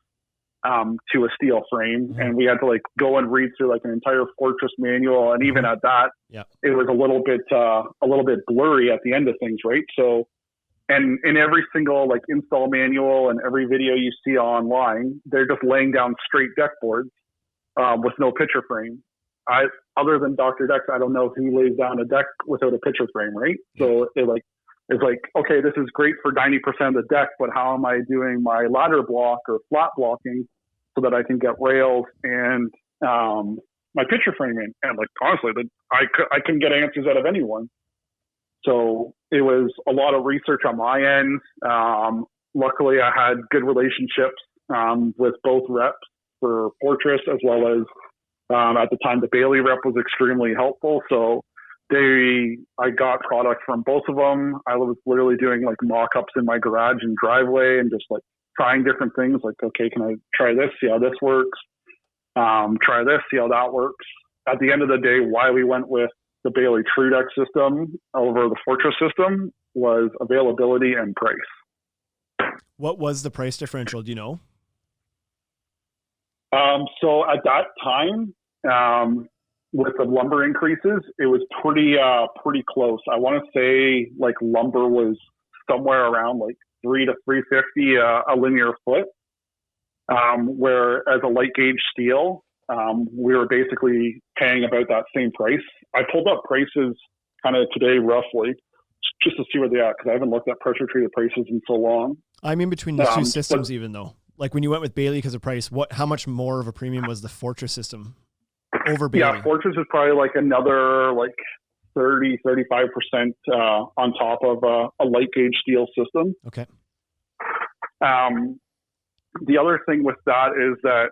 to a steel frame, and we had to like go and read through like an entire Fortress manual, and even at that, it was a little bit blurry at the end of things, right? So, and in every single like install manual and every video you see online, they're just laying down straight deck boards with no picture frame. Other than Dr. Decks, I don't know if he lays down a deck without a picture frame, right? So it's like, okay, this is great for 90% of the deck, but how am I doing my ladder block or flat blocking so that I can get rails and my picture frame in? And like, honestly, I couldn't get answers out of anyone. So it was a lot of research on my end. Luckily, I had good relationships with both reps for Fortress, as well as at the time the Bailey rep was extremely helpful. So I got product from both of them. I was literally doing like mock-ups in my garage and driveway and just like trying different things. Like, okay, can I try this? See how this works. Try this, see how that works. At the end of the day, why we went with the Bailey True Deck system over the Fortress system was availability and price. What was the price differential? Do you know? So at that time, with the lumber increases, it was pretty close. I want to say like lumber was somewhere around like $300 to $350 a linear foot. Where as a light gauge steel, we were basically paying about that same price. I pulled up prices kind of today roughly just to see where they are, because I haven't looked at pressure treated prices in so long. I mean, between the two systems, even though, like when you went with Bailey because of price, how much more of a premium was the Fortress system over Bailey? Yeah, Fortress is probably like another like 30, 35% on top of a light gauge steel system. Okay. The other thing with that is that,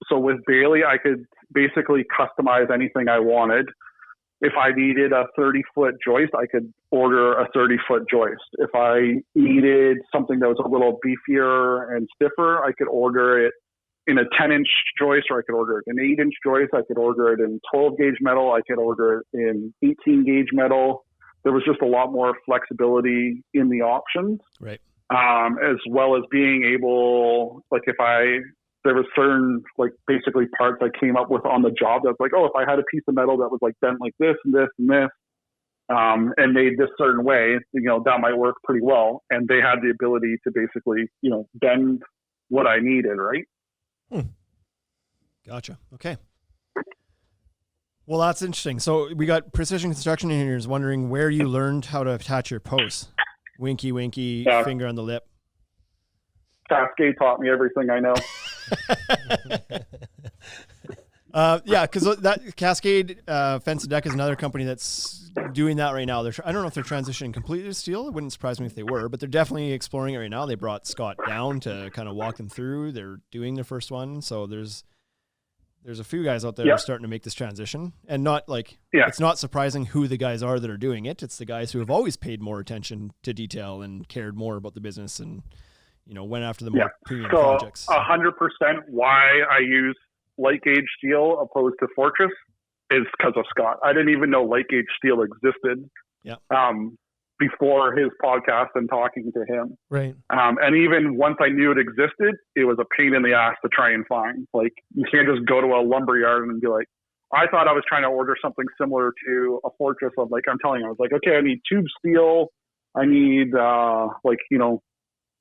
so with Bailey, I could basically customize anything I wanted. If I needed a 30-foot joist, I could order a 30-foot joist. If I needed something that was a little beefier and stiffer, I could order it in a 10-inch joist, or I could order it in 8-inch joist. I could order it in 12-gauge metal. I could order it in 18-gauge metal. There was just a lot more flexibility in the options. Right. As well as being able, like there was certain like basically parts I came up with on the job that's like, oh, if I had a piece of metal that was like bent like this and this and this, and made this certain way, that might work pretty well. And they had the ability to basically, bend what I needed, right? Gotcha. Okay. Well, that's interesting. So we got precision construction engineers wondering where you learned how to attach your posts. Winky, finger on the lip. Cascade taught me everything I know. Yeah, because that Cascade Fence and Deck is another company that's doing that right now. I don't know if they're transitioning completely to steel. It wouldn't surprise me if they were, but they're definitely exploring it right now. They brought Scott down to kind of walk them through. They're doing their first one, so there's a few guys out there that are starting to make this transition, and not like it's not surprising who the guys are that are doing it. It's the guys who have always paid more attention to detail and cared more about the business and went after the more premium projects. 100% why I use light gauge steel opposed to Fortress is because of Scott. I didn't even know light gauge steel existed before his podcast and talking to him. Right. And even once I knew it existed, it was a pain in the ass to try and find. Like, you can't just go to a lumber yard and be like, I thought I was trying to order something similar to a Fortress. I was like, okay, I need tube steel. I need a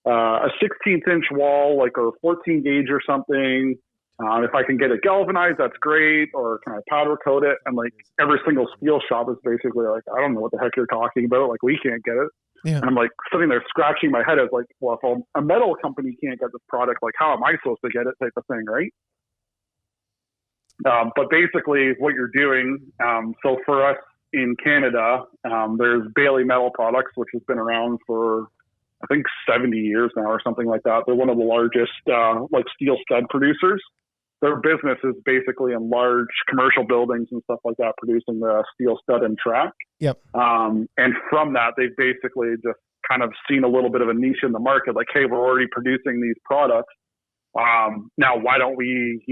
16th inch wall, like, or 14 gauge or something. If I can get it galvanized, that's great. Or can I powder coat it? And like every single steel shop is basically like, I don't know what the heck you're talking about. Like, we can't get it. Yeah. And I'm like sitting there scratching my head. I was like, well, if a metal company can't get this product, like, how am I supposed to get it, type of thing, right? But basically what you're doing, so for us in Canada, there's Bailey Metal Products, which has been around for, I think, 70 years now or something like that. They're one of the largest steel stud producers. Their business is basically in large commercial buildings and stuff like that, producing the steel stud and track. Yep. And from that, they've basically just kind of seen a little bit of a niche in the market. Like, hey, we're already producing these products. Now, why don't we,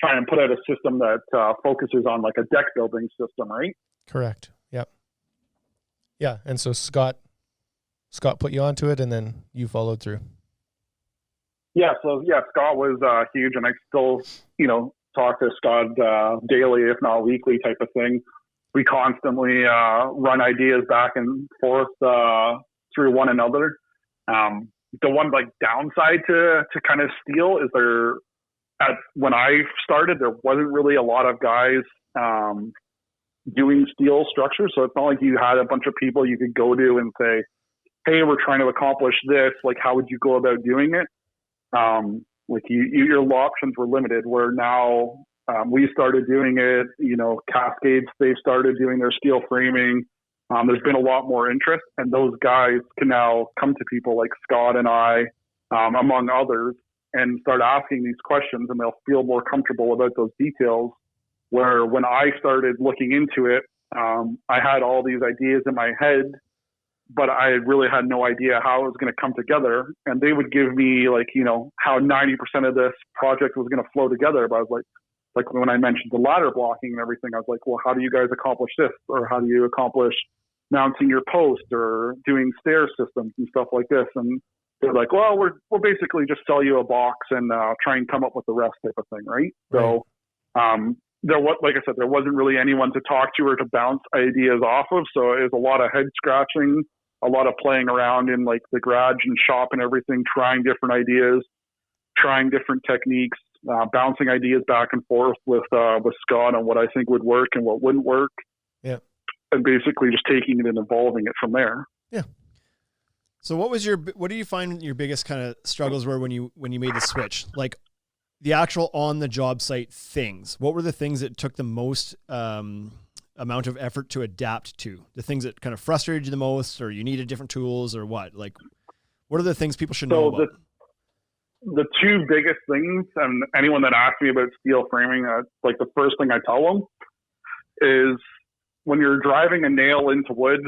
try and put out a system that focuses on like a deck building system, right? Correct. Yep. Yeah. And so Scott put you onto it, and then you followed through. Yeah. So Scott was huge, and I still, talk to Scott daily, if not weekly, type of thing. We constantly run ideas back and forth through one another. The one like downside to kind of steel is when I started, there wasn't really a lot of guys doing steel structures. So it's not like you had a bunch of people you could go to and say, hey, we're trying to accomplish this. Like, how would you go about doing it? Your options were limited, where now we started doing it, Cascades, they've started doing their steel framing. There's been a lot more interest, and those guys can now come to people like Scott and I, among others, and start asking these questions, and they'll feel more comfortable about those details. Where when I started looking into it, I had all these ideas in my head, but I really had no idea how it was going to come together. And they would give me how 90% of this project was going to flow together. But I was like when I mentioned the ladder blocking and everything, I was like, well, how do you guys accomplish this? Or how do you accomplish mounting your post or doing stair systems and stuff like this? And they're like, well, we'll basically just sell you a box and try and come up with the rest type of thing, right? So like I said, there wasn't really anyone to talk to or to bounce ideas off of. So it was a lot of head scratching, a lot of playing around in like the garage and shop and everything, trying different ideas, trying different techniques, bouncing ideas back and forth with Scott on what I think would work and what wouldn't work. Yeah. And basically just taking it and evolving it from there. Yeah. So what do you find your biggest kind of struggles were when you made the switch? Like the actual on the job site things. What were the things that took the most amount of effort to adapt to? The things that kind of frustrated you the most, or you needed different tools, or what? Like, what are the things people should know about? The two biggest things, and anyone that asks me about steel framing, like the first thing I tell them is when you're driving a nail into wood,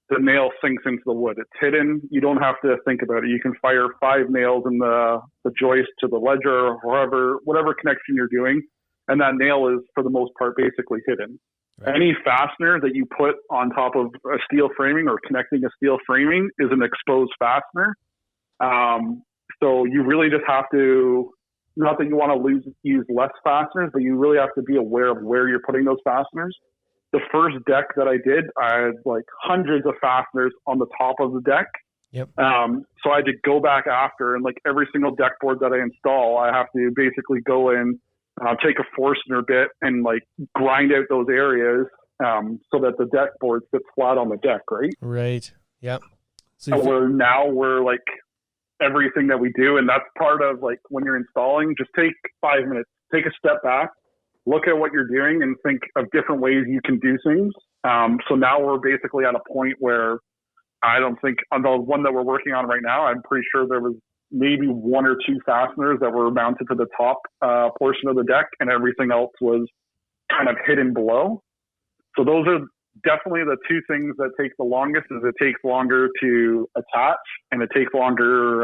the nail sinks into the wood. It's hidden. You don't have to think about it. You can fire 5 nails in the joist to the ledger or whatever connection you're doing, and that nail is, for the most part, basically hidden. Right. Any fastener that you put on top of a steel framing or connecting a steel framing is an exposed fastener. So you really just have to, not that you want to use less fasteners, but you really have to be aware of where you're putting those fasteners. The first deck that I did, I had like hundreds of fasteners on the top of the deck. Yep. So I had to go back after, and like every single deck board that I install, I have to basically go in, take a Forstner bit and like grind out those areas so that the deck board sits flat on the deck, right? Right. Yep. So we're like everything that we do, and that's part of like when you're installing, just take 5 minutes, take a step back, look at what you're doing and think of different ways you can do things. So now we're basically at a point where I don't think on the one that we're working on right now, I'm pretty sure there was maybe 1 or 2 fasteners that were mounted to the top portion of the deck, and everything else was kind of hidden below. So those are definitely the 2 things that take the longest. Is it takes longer to attach, and it takes longer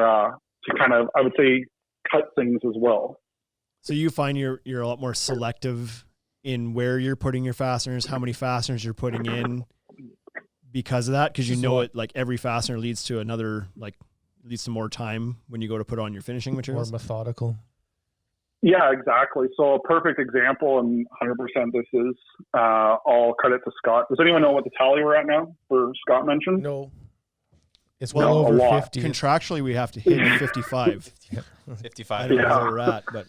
to kind of, I would say, cut things as well. So you find you're a lot more selective in where you're putting your fasteners, how many fasteners you're putting in because of that? Because you know it, like every fastener leads to another, like leads to more time when you go to put on your finishing materials. More methodical. Yeah, exactly. So a perfect example, and 100% this is all credit to Scott. Does anyone know what the tally we're at now for Scott mentioned? No. It's well over 50. Contractually, we have to hit 55. 55. I don't know where we're at, but.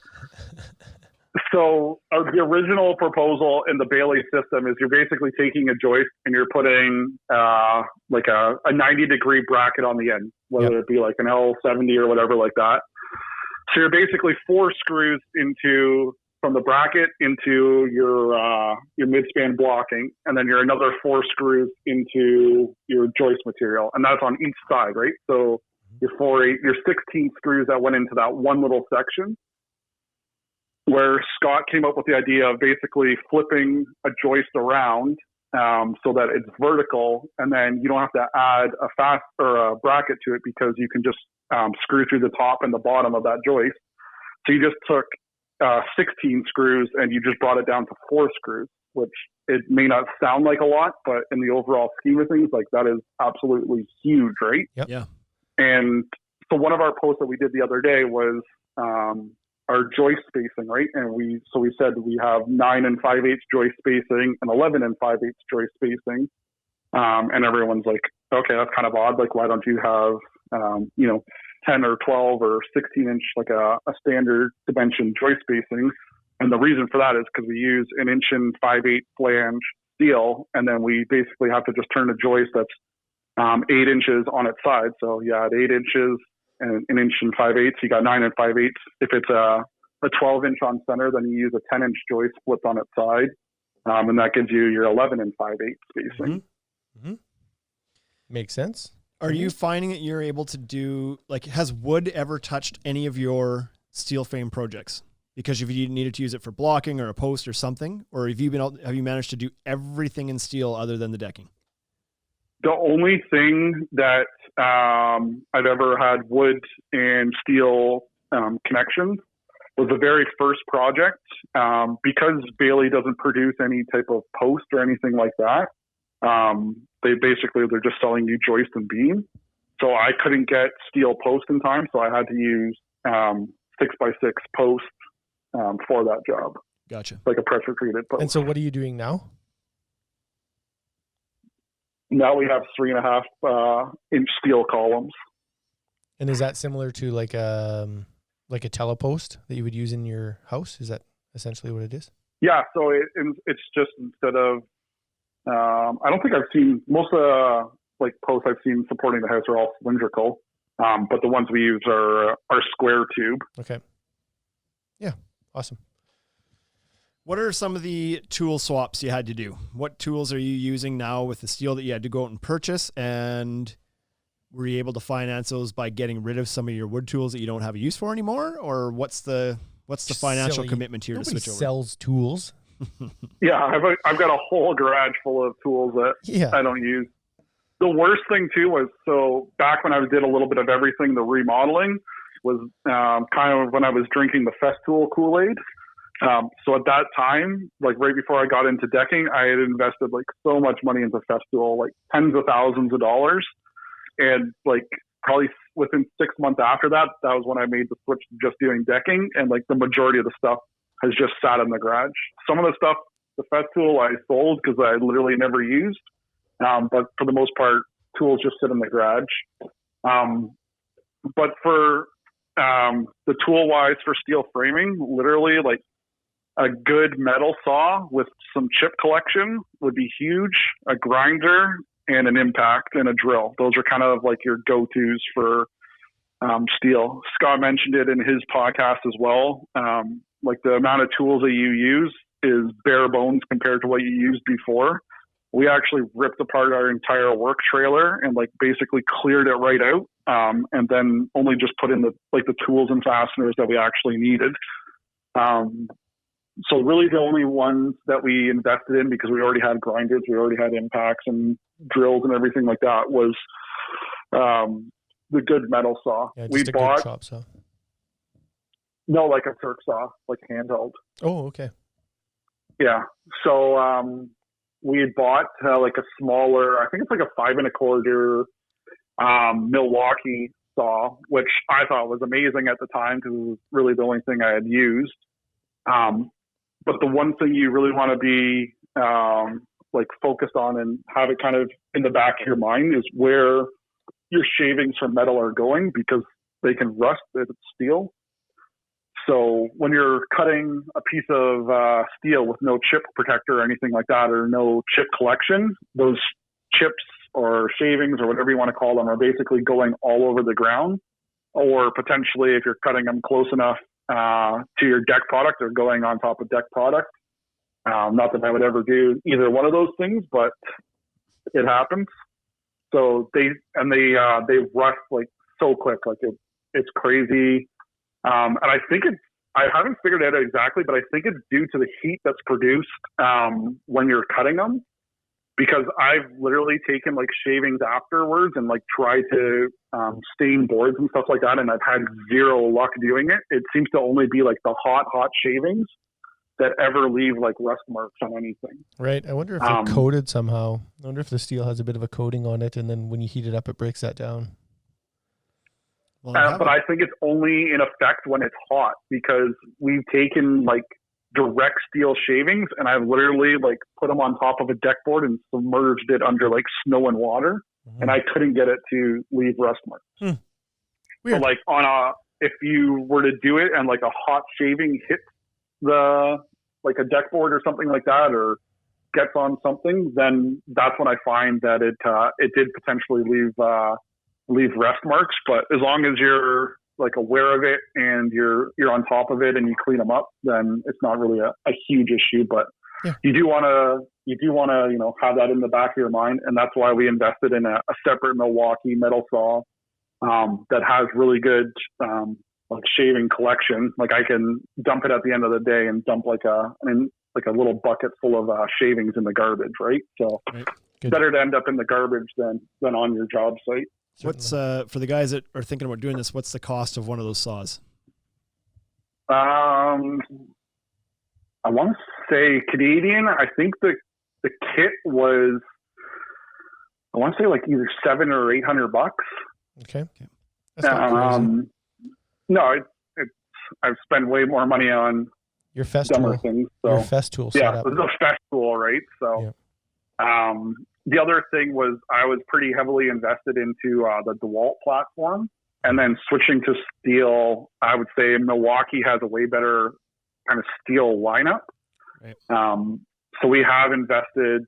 So the original proposal in the Bailey system is you're basically taking a joist and you're putting like a 90-degree bracket on the end, whether it be like an L70 or whatever like that. So you're basically 4 screws from the bracket into your midspan blocking, and then you're another 4 screws into your joist material, and that's on each side, right? So your 16 screws that went into that one little section, where Scott came up with the idea of basically flipping a joist around so that it's vertical, and then you don't have to add a bracket to it because you can just screw through the top and the bottom of that joist. So you just took 16 screws and you just brought it down to 4 screws, which it may not sound like a lot, but in the overall scheme of things, like that is absolutely huge, right? Yep. Yeah. And so one of our posts that we did the other day was our joist spacing, right? And we said we have 9 5/8 joist spacing and 11 5/8 joist spacing. And everyone's like, okay, that's kind of odd. Like, why don't you have, 10 or 12 or 16 inch, like a standard dimension joist spacing? And the reason for that is because we use 1 5/8 flange steel. And then we basically have to just turn a joist that's 8 inches on its side. So yeah, at 8 inches and 1 5/8, you got 9 5/8. If it's a 12 inch on center, then you use a 10 inch joist flipped on its side. And that gives you your 11 5/8 spacing. Mm-hmm. Makes sense. Are you finding that you're able to do, like, has wood ever touched any of your steel frame projects? Because if you needed to use it for blocking or a post or something, or have you managed to do everything in steel other than the decking? The only thing that I've ever had wood and steel connections was the very first project. Because Bailey doesn't produce any type of post or anything like that, they're just selling you joist and beam. So I couldn't get steel post in time, so I had to use 6x6 post for that job. Gotcha. Like a pressure treated post. And so what are you doing now? Now we have 3.5 inch steel columns. And is that similar to like a telepost that you would use in your house? Is that essentially what it is? Yeah. So it's just instead of, I don't think I've seen most of the like posts I've seen supporting the house are all cylindrical. But the ones we use are square tube. Okay. Yeah. Awesome. What are some of the tool swaps you had to do? What tools are you using now with the steel that you had to go out and purchase? And were you able to finance those by getting rid of some of your wood tools that you don't have a use for anymore? Or what's the financial Silly. commitment here Nobody to switch over? sells tools. Yeah, I've got a whole garage full of tools that I don't use. The worst thing too was, so back when I did a little bit of everything, the remodeling was kind of when I was drinking the Festool Kool-Aid. So at that time, like right before I got into decking, I had invested like so much money into Festool, like tens of thousands of dollars. And like probably within 6 months after that, that was when I made the switch to just doing decking. And like the majority of the stuff has just sat in the garage. Some of the stuff, the Festool, I sold because I literally never used. But for the most part, tools just sit in the garage. But for the tool wise for steel framing, literally like a good metal saw with some chip collection would be huge, a grinder and an impact and a drill. Those are kind of like your go-tos for steel. Scott mentioned it in his podcast as well. Like the amount of tools that you use is bare bones compared to what you used before. We actually ripped apart our entire work trailer and like basically cleared it right out. And then only just put in the tools and fasteners that we actually needed. So really the only ones that we invested in, because we already had grinders, we already had impacts and drills and everything like that, was the good metal saw. Yeah, we just a bought good chop saw. No, like a Turk saw, like handheld. Oh, okay. Yeah. So we had bought like a smaller, I think it's like a 5 1/4 Milwaukee saw, which I thought was amazing at the time because it was really the only thing I had used. But the one thing you really want to be like focused on and have it kind of in the back of your mind is where your shavings from metal are going, because they can rust if it's steel. So when you're cutting a piece of steel with no chip protector or anything like that, or no chip collection, those chips or shavings or whatever you want to call them are basically going all over the ground, or potentially if you're cutting them close enough to your deck product, they're going on top of deck product. Not that I would ever do either one of those things, but it happens. So they rust like so quick, like it's crazy. And I think I haven't figured it out exactly, but I think it's due to the heat that's produced when you're cutting them. because I've literally taken like shavings afterwards and like tried to stain boards and stuff like that, and I've had zero luck doing it. It seems to only be like the hot shavings that ever leave like rust marks on anything. Right. I wonder if they're coated somehow. I wonder if the steel has a bit of a coating on it, and then when you heat it up, it breaks that down. But I think it's only in effect when it's hot, because we've taken like direct steel shavings and I've literally like put them on top of a deck board and submerged it under like snow and water, and I couldn't get it to leave rust marks. Weird. So like if you were to do it and like a hot shaving hits like a deck board or something like that, or gets on something, then that's when I find that it did potentially leave rust marks. But as long as you're like aware of it and you're on top of it and you clean them up, then it's not really a huge issue. But you do want to have that in the back of your mind, and that's why we invested in a separate Milwaukee metal saw that has really good like shaving collection. Like I can dump it at the end of the day and dump like a little bucket full of shavings in the garbage, right? So better to end up in the garbage than on your job site. What's for the guys that are thinking about doing this, what's the cost of one of those saws? I want to say Canadian. I think the kit was, I want to say like either $700 or $800. Okay. That's not crazy. No, I've spent way more money on your fest dumber tool. things. So. Your fest tool Yeah, setup. the fest tool, right? So, the other thing was I was pretty heavily invested into the DeWalt platform, and then switching to steel. I would say Milwaukee has a way better kind of steel lineup. Right. So we have invested,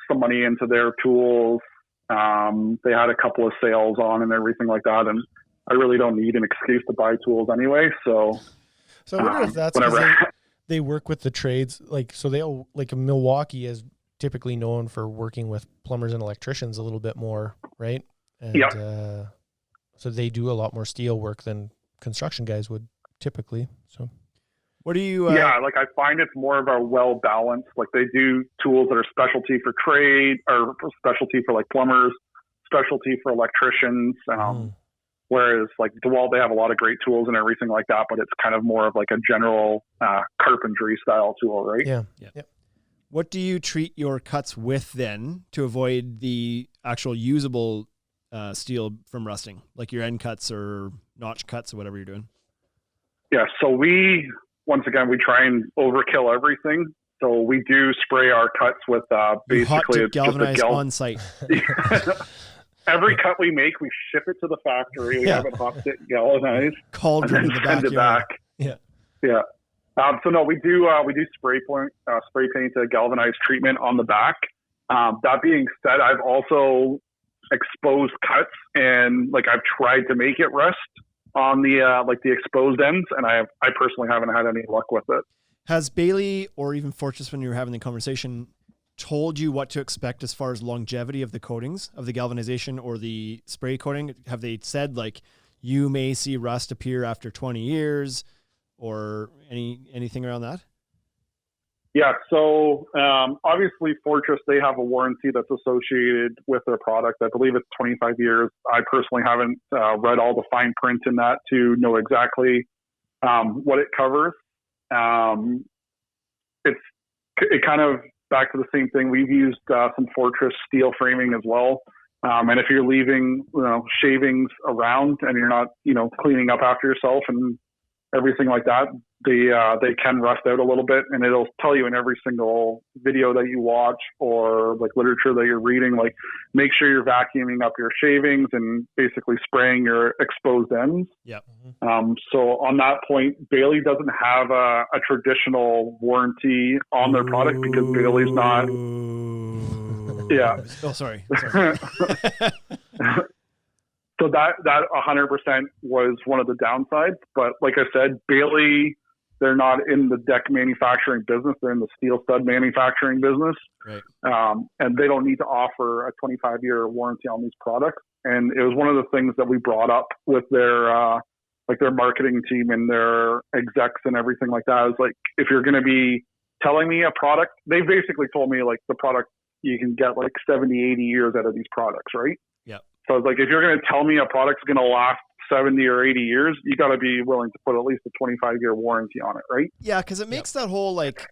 some money into their tools. They had a couple of sales on and everything like that, and I really don't need an excuse to buy tools anyway. So I wonder if that's because they work with the trades. Like Milwaukee is typically known for working with plumbers and electricians a little bit more, right? And, so they do a lot more steel work than construction guys would typically. So what do you? Like I find it's more of a well balanced. Like they do tools that are specialty for trade, or specialty for like plumbers, specialty for electricians. Whereas like DeWalt, they have a lot of great tools and everything like that, but it's kind of more of like a general carpentry style tool, right? Yeah. What do you treat your cuts with then to avoid the actual usable steel from rusting, like your end cuts or notch cuts or whatever you're doing? Yeah. So we try and overkill everything. So we do spray our cuts with basically it's galvanize on site. Every cut we make, we ship it to the factory. We have it hot sit galvanized, cauldron and then send it back. Yeah. So no, we do spray paint a galvanized treatment on the back. That being said, I've also exposed cuts, and like I've tried to make it rust on the exposed ends, and I personally haven't had any luck with it. Has Bailey or even Fortress, when you were having the conversation, told you what to expect as far as longevity of the coatings, of the galvanization or the spray coating? Have they said like you may see rust appear after 20 years or anything around that? Yeah. So obviously Fortress, they have a warranty that's associated with their product. I believe it's 25 years. I personally haven't read all the fine print in that to know exactly what it covers. It kind of back to the same thing. We've used some Fortress steel framing as well. And if you're leaving, shavings around and you're not, cleaning up after yourself and everything like that, they can rust out a little bit, and it'll tell you in every single video that you watch or like literature that you're reading, like make sure you're vacuuming up your shavings and basically spraying your exposed ends. Yeah. So on that point, Bailey doesn't have a traditional warranty on their product because Bailey's not. Yeah. Oh, sorry. So that 100% was one of the downsides. But like I said, Bailey, they're not in the deck manufacturing business. They're in the steel stud manufacturing business. Right. And they don't need to offer a 25-year warranty on these products. And it was one of the things that we brought up with their marketing team and their execs and everything like that. Is like, if you're going to be telling me a product, they basically told me like the product you can get like 70, 80 years out of these products, right? Yeah. So it's like, if you're going to tell me a product's going to last 70 or 80 years, you got to be willing to put at least a 25-year warranty on it, right? Yeah, because it makes that whole, like,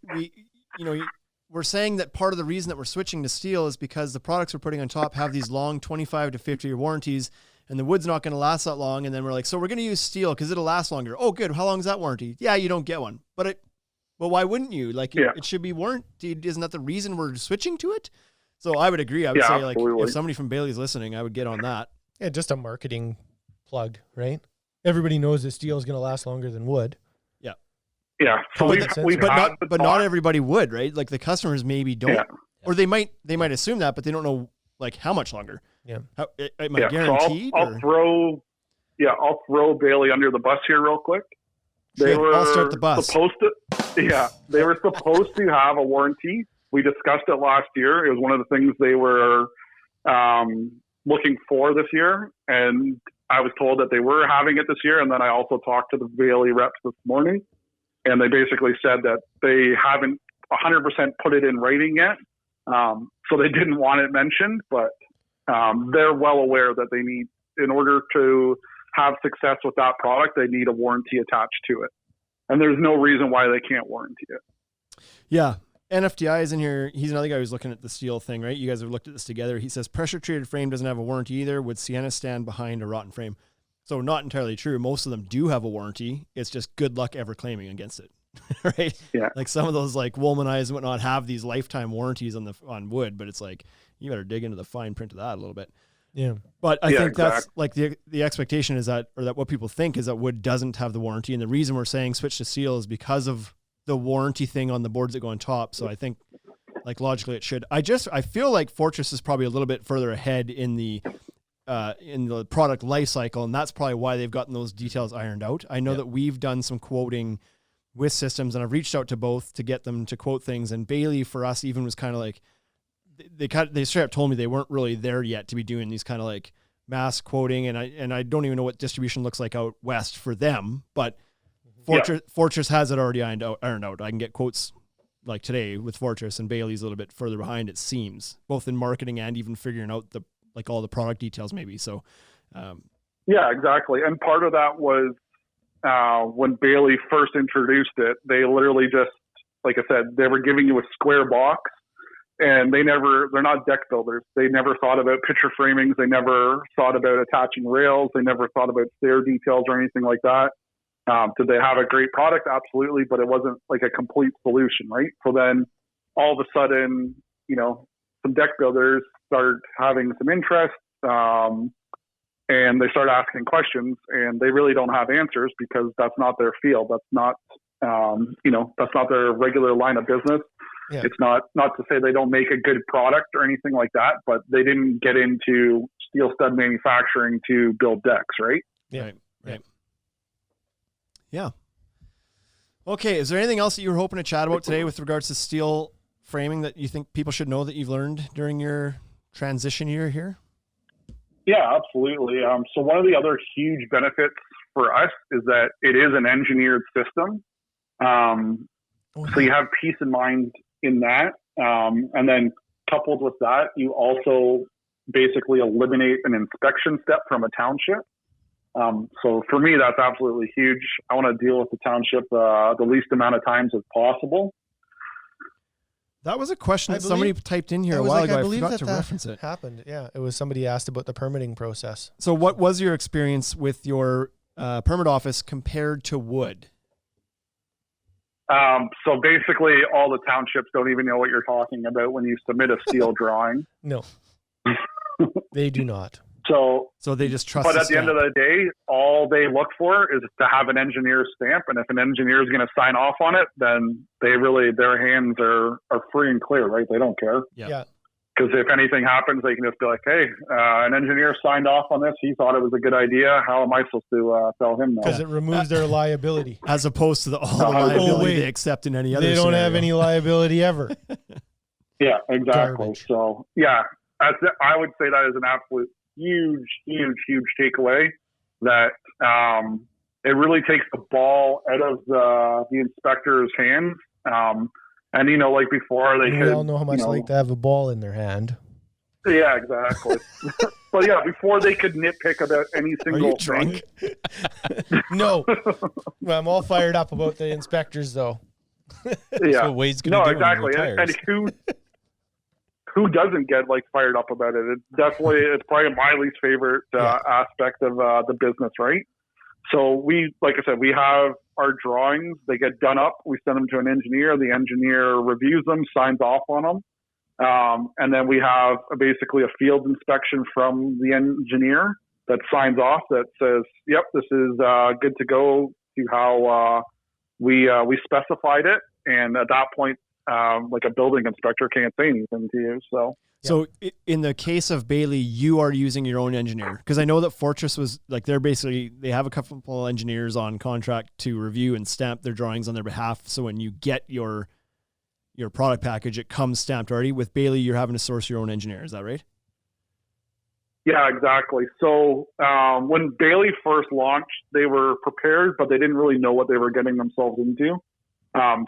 we're saying that part of the reason that we're switching to steel is because the products we're putting on top have these long 25 to 50-year warranties, and the wood's not going to last that long. And then we're like, so we're going to use steel because it'll last longer. Oh, good. How long is that warranty? Yeah, you don't get one. But why wouldn't you? Like, it should be warranted. Isn't that the reason we're switching to it? So I would agree. I would say, like, absolutely. if somebody from Bailey's listening, I would get on that. Yeah, just a marketing plug, right? Everybody knows that steel is going to last longer than wood. Yeah. So but not everybody would, right? Like, the customers maybe don't, or they might assume that, but they don't know, like, how much longer. Yeah. Am I guaranteed? So I'll throw Bailey under the bus here real quick. I'll start the bus. They were supposed to have a warranty. We discussed it last year. It was one of the things they were looking for this year, and I was told that they were having it this year. And then I also talked to the Bailey reps this morning, and they basically said that they haven't 100% put it in writing yet. So they didn't want it mentioned, but they're well aware that they need, in order to have success with that product, they need a warranty attached to it. And there's no reason why they can't warranty it. Yeah. NFDI is in here. He's another guy who's looking at the steel thing, right? You guys have looked at this together. He says pressure treated frame doesn't have a warranty either. Would Sienna stand behind a rotten frame? So not entirely true. Most of them do have a warranty. It's just good luck ever claiming against it. Right? Yeah. Like some of those, like Woolmanize and whatnot, have these lifetime warranties on wood, but it's like, you better dig into the fine print of that a little bit. Yeah. But I think that's like the expectation is that, or that what people think is that wood doesn't have the warranty. And the reason we're saying switch to steel is because of the warranty thing on the boards that go on top. So I think, like, logically it should. I feel like Fortress is probably a little bit further ahead in the product life cycle, and that's probably why they've gotten those details ironed out. I know that we've done some quoting with systems, and I've reached out to both to get them to quote things. And Bailey, for us, even was kind of like, they straight up told me they weren't really there yet to be doing these kind of like mass quoting, and I don't even know what distribution looks like out west for them, but Fortress has it already ironed out. I can get quotes like today with Fortress, and Bailey's a little bit further behind, it seems, both in marketing and even figuring out all the product details maybe. So, yeah, exactly. And part of that was when Bailey first introduced it, they literally just, like I said, they were giving you a square box, and they're not deck builders. They never thought about picture framings. They never thought about attaching rails. They never thought about stair details or anything like that. Did they have a great product? Absolutely, but it wasn't like a complete solution, right? So then all of a sudden, some deck builders started having some interest, and they start asking questions, and they really don't have answers because that's not their field. That's not, that's not their regular line of business. Yeah. It's not to say they don't make a good product or anything like that, but they didn't get into steel stud manufacturing to build decks, right? Yeah. Right. Yeah. Okay. Is there anything else that you were hoping to chat about today with regards to steel framing that you think people should know that you've learned during your transition year here? Yeah, absolutely. So one of the other huge benefits for us is that it is an engineered system. So you have peace of mind in that. And then coupled with that, you also basically eliminate an inspection step from a township. So for me, that's absolutely huge. I want to deal with the township the least amount of times as possible. That was a question that somebody typed in here a while ago. I forgot to reference it. Happened. Yeah. It was somebody asked about the permitting process. So what was your experience with your permit office compared to wood? So basically all the townships don't even know what you're talking about when you submit a steel drawing. No, they do not. So they just trust. But at the end of the day, all they look for is to have an engineer's stamp, and if an engineer is going to sign off on it, then their hands are free and clear, right? They don't care. Yeah. Because if anything happens, they can just be like, "Hey, an engineer signed off on this. He thought it was a good idea. How am I supposed to tell him that?" Because it removes their liability, as opposed to all the liability they accept in any other. They don't have any liability ever. Yeah, exactly. Garbage. So yeah, I would say that is an absolute huge takeaway, that it really takes the ball out of the inspector's hands. And, you know, like before they And could, we all know how much you know, like to have a ball in their hand. yeah, exactly. But yeah, before they could nitpick about any Are single you drunk? thing. No. Well, I'm all fired up about the inspectors, though. Yeah. what Wade's gonna No, do when he exactly. retires. And who doesn't get like fired up about it? It's probably my least favorite aspect of the business, right? So like I said, we have our drawings. They get done up. We send them to an engineer. The engineer reviews them, signs off on them. And then we have basically a field inspection from the engineer that signs off that says, yep, this is good to go to how we specified it. And at that point, like a building inspector can't say anything to you. So in the case of Bailey, you are using your own engineer, because I know that Fortress was like, they have a couple engineers on contract to review and stamp their drawings on their behalf. So when you get your product package, it comes stamped already. With Bailey, you're having to source your own engineer. Is that right? Yeah, exactly. So when Bailey first launched, they were prepared, but they didn't really know what they were getting themselves into.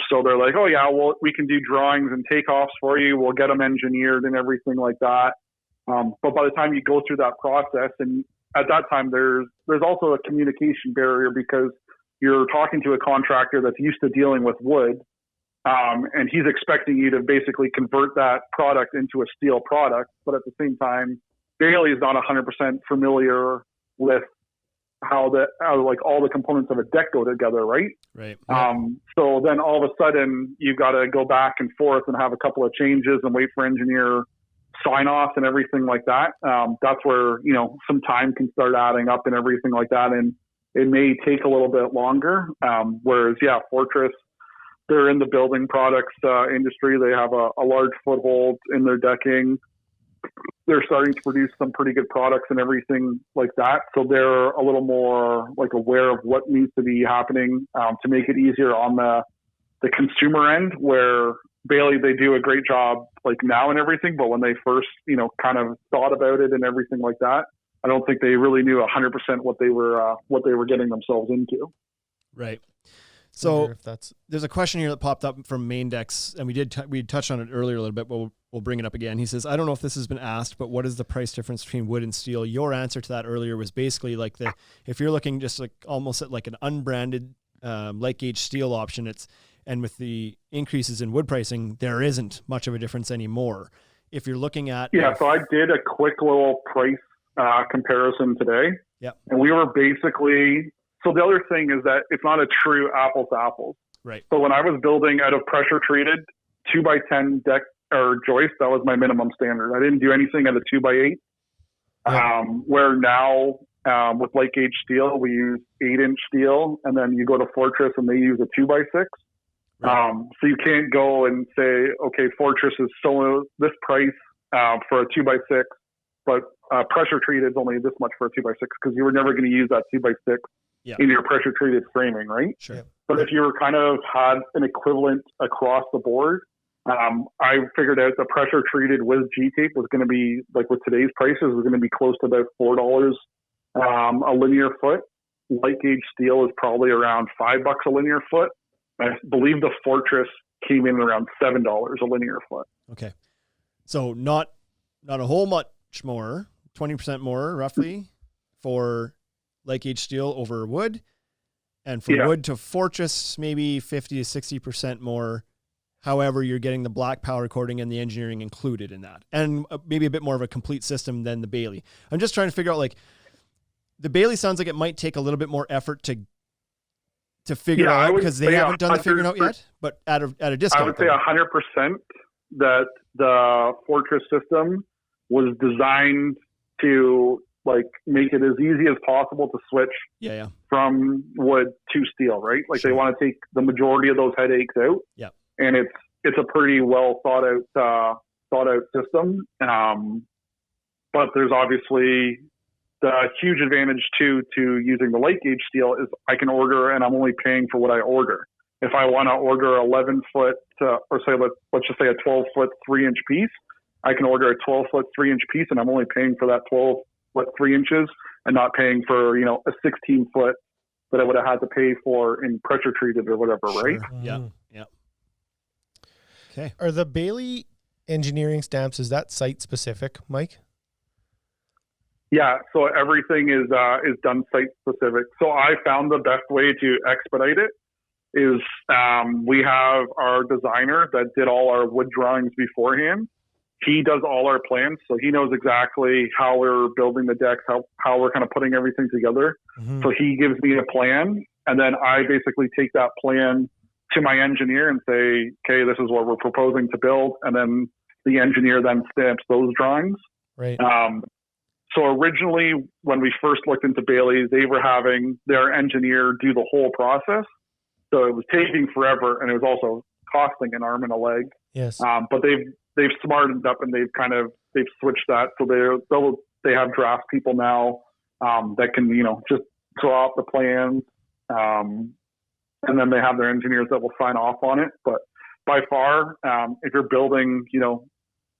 So they're like, oh yeah, well, we can do drawings and takeoffs for you. We'll get them engineered and everything like that. But by the time you go through that process, and at that time, there's also a communication barrier, because you're talking to a contractor that's used to dealing with wood. And he's expecting you to basically convert that product into a steel product. But at the same time, Bailey is not 100% familiar with how like all the components of a deck go together, right? Right. So then all of a sudden you've got to go back and forth and have a couple of changes and wait for engineer sign off and everything like that. That's where, you know, some time can start adding up and everything like that. And it may take a little bit longer. Whereas, yeah, Fortress, they're in the building products industry. They have a large foothold in their decking. They're starting to produce some pretty good products and everything like that. So they're a little more like aware of what needs to be happening to make it easier on the consumer end, where Bailey, they do a great job like now and everything. But when they first, you know, kind of thought about it and everything like that, I don't think they really knew 100% what they were getting themselves into. Right. So there's a question here that popped up from Main Decks, and we touched on it earlier a little bit, but we'll bring it up again. He says, I don't know if this has been asked, but what is the price difference between wood and steel? Your answer to that earlier was basically like if you're looking just like almost at like an unbranded light gauge steel option, and with the increases in wood pricing, there isn't much of a difference anymore. If you're looking at so I did a quick little price comparison today. Yeah, and we were basically. So the other thing is that it's not a true apples to apples. Right. So when I was building out of pressure treated 2x10 deck or joist, that was my minimum standard. I didn't do anything at a 2x8. Yeah. Where now with light gauge steel, we use 8-inch steel, and then you go to Fortress and they use a 2x6. Right. So you can't go and say, okay, Fortress is so this price for a 2x6, but pressure treated is only this much for a 2x6, because you were never going to use that 2x6. Yeah. In your pressure treated framing, right? Sure. But if you kind of had an equivalent across the board, I figured out the pressure treated with G-tape was going to be, like with today's prices, was going to be close to about $4 a linear foot. Light gauge steel is probably around $5 a linear foot. I believe the Fortress came in around $7 a linear foot. Okay. So not a whole much more, 20% more roughly for light gauge steel over wood, and from wood to Fortress, maybe 50 to 60% more. However, you're getting the black powder coating and the engineering included in that, and maybe a bit more of a complete system than the Bailey. I'm just trying to figure out, like, the Bailey sounds like it might take a little bit more effort to figure out, because they haven't done the figuring out yet, but at a discount. I would say 100% that the Fortress system was designed to like make it as easy as possible to switch from wood to steel, right? Like they want to take the majority of those headaches out. Yeah. And it's a pretty well thought out system. But there's obviously the huge advantage to using the light gauge steel is I can order and I'm only paying for what I order. If I want to order 11 foot, or say, let's just say a 12 foot 3-inch piece, I can order a 12 foot 3-inch piece and I'm only paying for that 12 foot 3 inches and not paying for, you know, a 16 foot that I would have had to pay for in pressure treated or whatever, right? Yeah. Yeah. Okay. Are the Bailey engineering stamps, is that site specific, Mike? Yeah, so everything is done site specific. So I found the best way to expedite it is we have our designer that did all our wood drawings beforehand. He does all our plans, so he knows exactly how we're building the decks, how we're kind of putting everything together. Mm-hmm. So he gives me a plan, and then I basically take that plan to my engineer and say, okay, this is what we're proposing to build, and then the engineer then stamps those drawings. Right. So originally, when we first looked into Bailey, they were having their engineer do the whole process. So it was taking forever, and it was also costing an arm and a leg. Yes. But they've smartened up, and they've switched that. So they have draft people now that can just draw up the plans, and then they have their engineers that will sign off on it. But by far, if you're building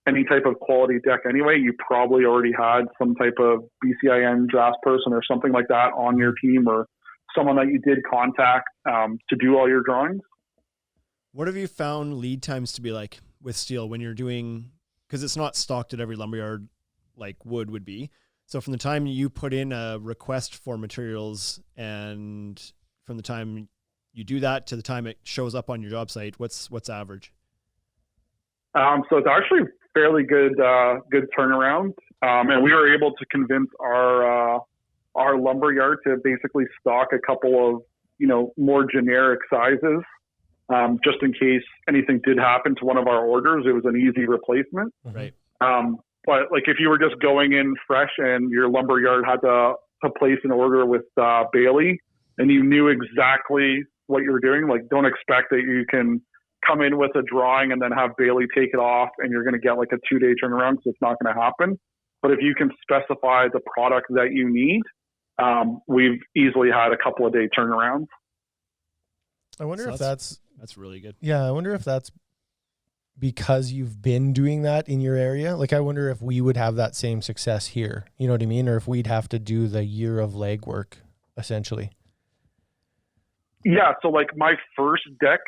any type of quality deck anyway, you probably already had some type of BCIN draft person or something like that on your team, or someone that you did contact to do all your drawings. What have you found lead times to be like with steel when you're doing, because it's not stocked at every lumberyard like wood would be. So from the time you put in a request for materials and from the time you do that to the time it shows up on your job site, what's average? So it's actually fairly good turnaround. And we were able to convince our lumberyard to basically stock a couple of, more generic sizes, just in case anything did happen to one of our orders. It was an easy replacement. Right. But like if you were just going in fresh and your lumberyard had to place an order with Bailey and you knew exactly what you were doing, like don't expect that you can come in with a drawing and then have Bailey take it off and you're going to get like a 2-day turnaround, because it's not going to happen. But if you can specify the product that you need, we've easily had a couple of day turnarounds. I wonder if that's really good. Yeah, I wonder if that's because you've been doing that in your area. Like I wonder if we would have that same success here. You know what I mean? Or if we'd have to do the year of legwork, essentially. Yeah, so like my first deck,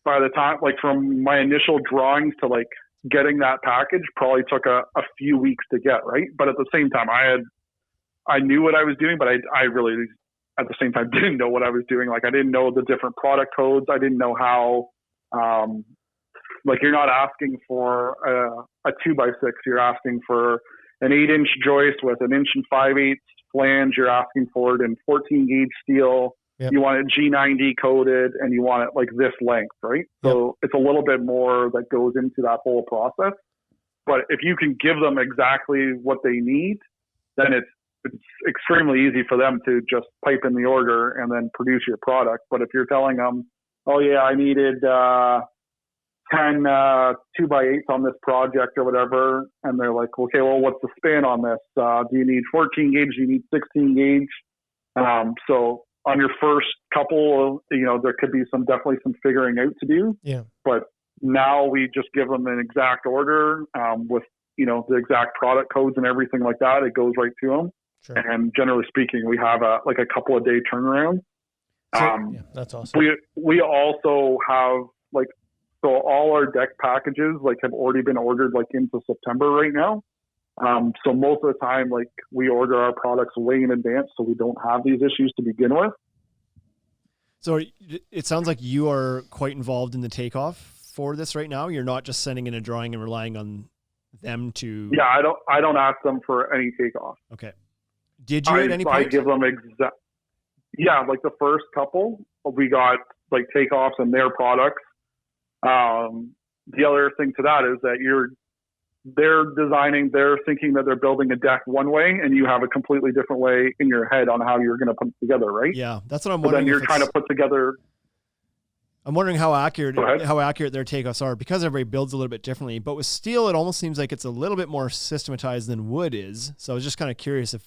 by the time, like from my initial drawings to like getting that package, probably took a few weeks to get, right? But at the same time, I knew what I was doing, but I really, at the same time, didn't know what I was doing. Like I didn't know the different product codes. I didn't know how, like you're not asking for a 2x6. You're asking for an 8-inch joist with an 1 5/8 flange. You're asking for it in 14 gauge steel. Yep. You want it G90 coated, and you want it like this length, right? So It's a little bit more that goes into that whole process. But if you can give them exactly what they need, then it's extremely easy for them to just pipe in the order and then produce your product. But if you're telling them, oh yeah, I needed 10 2x8s on this project or whatever, and they're like, okay, well, what's the span on this? Do you need 14 gauge? Do you need 16 gauge? So on your first couple, there could be definitely some figuring out to do. Yeah. But now we just give them an exact order with, the exact product codes and everything like that. It goes right to them. Sure. And generally speaking, we have a couple of day turnaround. Yeah, that's awesome. We also have so all our deck packages have already been ordered into September right now. So most of the time, we order our products way in advance, so we don't have these issues to begin with. So it sounds like you are quite involved in the takeoff for this right now. You're not just sending in a drawing and relying on them to. Yeah, I don't ask them for any takeoff. Okay. Did you at any point? I give them Yeah, the first couple, we got takeoffs and their products. The other thing to that is that they're designing, they're thinking that they're building a deck one way, and you have a completely different way in your head on how you're going to put it together, right? Yeah, that's what I'm so wondering. Then you're trying to put together. I'm wondering how accurate their takeoffs are, because everybody builds a little bit differently. But with steel, it almost seems like it's a little bit more systematized than wood is. So I was just kind of curious if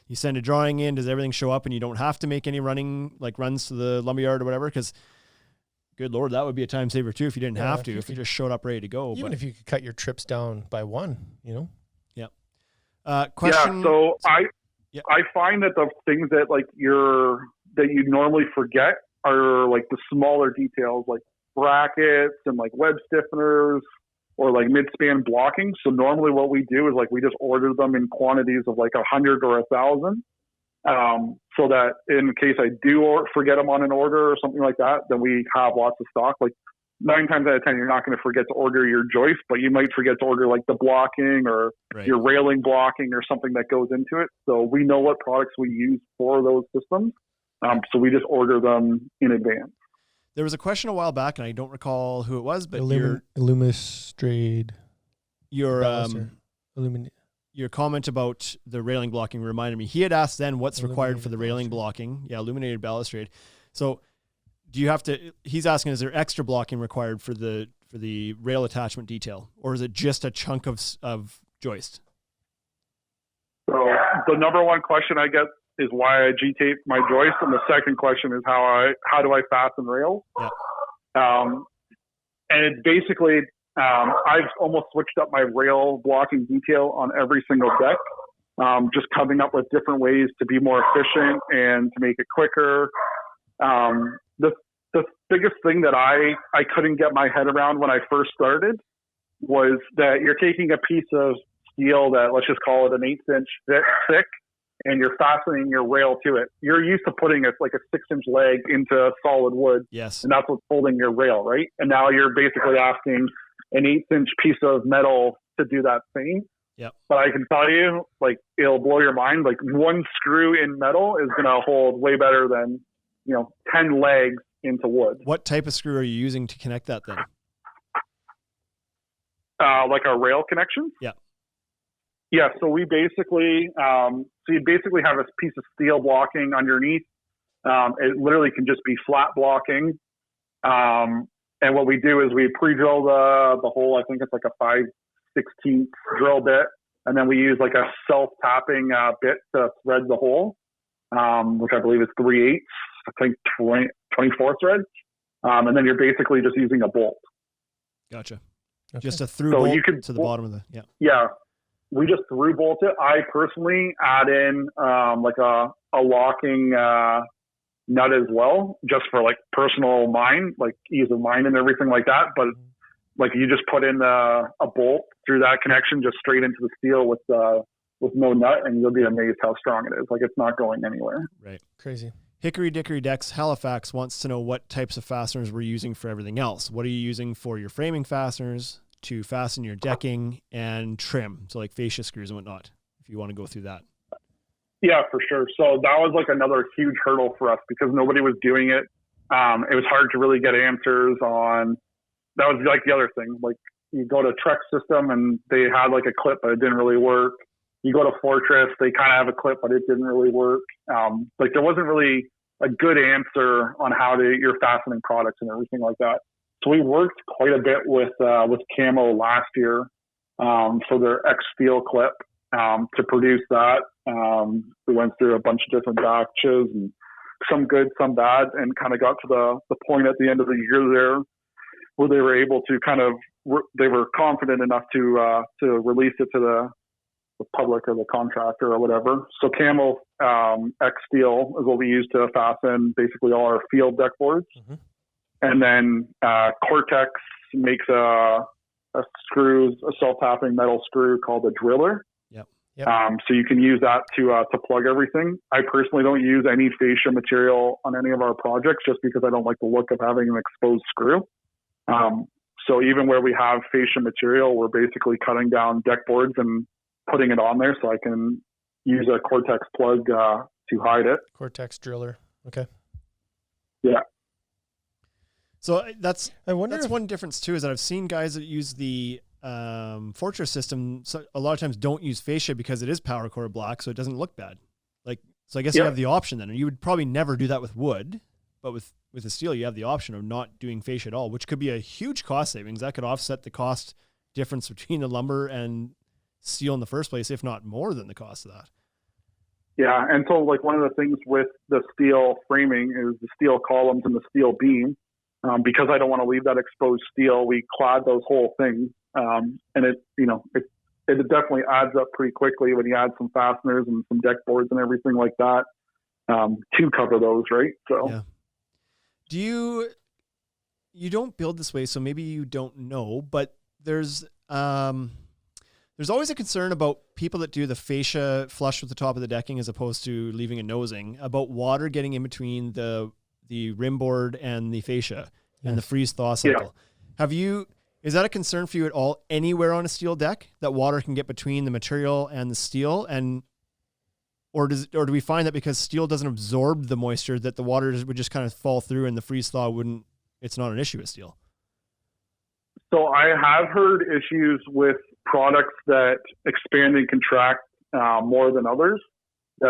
you send a drawing in, does everything show up and you don't have to make any runs to the lumberyard or whatever? Because good Lord, that would be a time saver too if you didn't have to, if you just showed up ready to go. Even if you could cut your trips down by one, Yeah. Question. Yeah. So I find that the things that that you normally forget are the smaller details, brackets and like web stiffeners or like mid-span blocking. So normally what we do is like we just order them in quantities of like 100 or 1,000. So that in case I do forget them on an order or something like that, then we have lots of stock. Like 9 times out of 10, you're not going to forget to order your joist, but you might forget to order like the blocking or your railing blocking or something that goes into it. So we know what products we use for those systems. So we just order them in advance. There was a question a while back, and I don't recall who it was, but Illumistrade. Your comment about the railing blocking reminded me. He had asked then what's required for the railing blocking. Yeah, illuminated balustrade. So do you have to, he's asking, is there extra blocking required for the rail attachment detail, or is it just a chunk of joist? So the number one question I get is why I G-tape my joist, and the second question is how do I fasten rails? Yeah. And it's basically, I've almost switched up my rail blocking detail on every single deck, just coming up with different ways to be more efficient and to make it quicker. The biggest thing that I couldn't get my head around when I first started was that you're taking a piece of steel that, let's just call it an 1/8 inch thick, and you're fastening your rail to it. You're used to putting like a 6-inch leg into solid wood. Yes. And that's what's holding your rail, right? And now you're basically asking an 1/8 piece of metal to do that same. Yep. But I can tell you, like, it'll blow your mind. Like, one screw in metal is going to hold way better than, 10 legs into wood. What type of screw are you using to connect that then? Like our rail connections? Yeah. Yeah. So we basically, you basically have a piece of steel blocking underneath. It literally can just be flat blocking. And what we do is we pre-drill the hole. I think it's like a 5/16 drill bit. And then we use like a self-tapping bit to thread the hole, which I believe is 3/8, I think 24 threads. And then you're basically just using a bolt. Gotcha. Okay. Just a through bolt to the bottom of the, Yeah. We just through bolt it. I personally add in like a locking nut as well, just for like personal mind, like ease of mind and everything like that. But like you just put in a bolt through that connection, just straight into the steel with no nut, and you'll be amazed how strong it is. Like, it's not going anywhere. Right. Crazy. Hickory Dickory Decks Halifax wants to know what types of fasteners we're using for everything else. What are you using for your framing fasteners, to fasten your decking, and trim? So like fascia screws and whatnot, if you want to go through that. Yeah, for sure. So that was like another huge hurdle for us because nobody was doing it. It was hard to really get answers on. That was like the other thing. Like, you go to Trek System and they had like a clip, but it didn't really work. You go to Fortress, they kind of have a clip, but it didn't really work. Like, there wasn't really a good answer on how your fastening products and everything like that. So we worked quite a bit with Camo last year for their X Steel clip to produce that. We went through a bunch of different batches, and some good, some bad, and kind of got to the point at the end of the year there where they were able to they were confident enough to release it to the public or the contractor or whatever. So Camo X Steel is what we use to fasten basically all our field deck boards. Mm-hmm. And then Cortex makes a self-tapping metal screw called a driller. Yep. So you can use that to plug everything. I personally don't use any fascia material on any of our projects just because I don't like the look of having an exposed screw. So even where we have fascia material, we're basically cutting down deck boards and putting it on there so I can use a Cortex plug to hide it. Cortex driller. Okay. Yeah. So that's one difference too, is that I've seen guys that use the Fortress system. So a lot of times don't use fascia because it is power core block, so it doesn't look bad. Like, so I guess you have the option then, and you would probably never do that with wood, but with the steel, you have the option of not doing fascia at all, which could be a huge cost savings. That could offset the cost difference between the lumber and steel in the first place, if not more than the cost of that. Yeah, and so like one of the things with the steel framing is the steel columns and the steel beam. Because I don't want to leave that exposed steel, we clad those whole things, and it definitely adds up pretty quickly when you add some fasteners and some deck boards and everything like that to cover those, right? So, yeah. Do you don't build this way, so maybe you don't know, but there's always a concern about people that do the fascia flush with the top of the decking as opposed to leaving a nosing, about water getting in between the rim board and the fascia and the freeze thaw cycle. Is that a concern for you at all anywhere on a steel deck, that water can get between the material and the steel? Or do we find that because steel doesn't absorb the moisture that the water would just kind of fall through and the freeze thaw it's not an issue with steel? So I have heard issues with products that expand and contract more than others,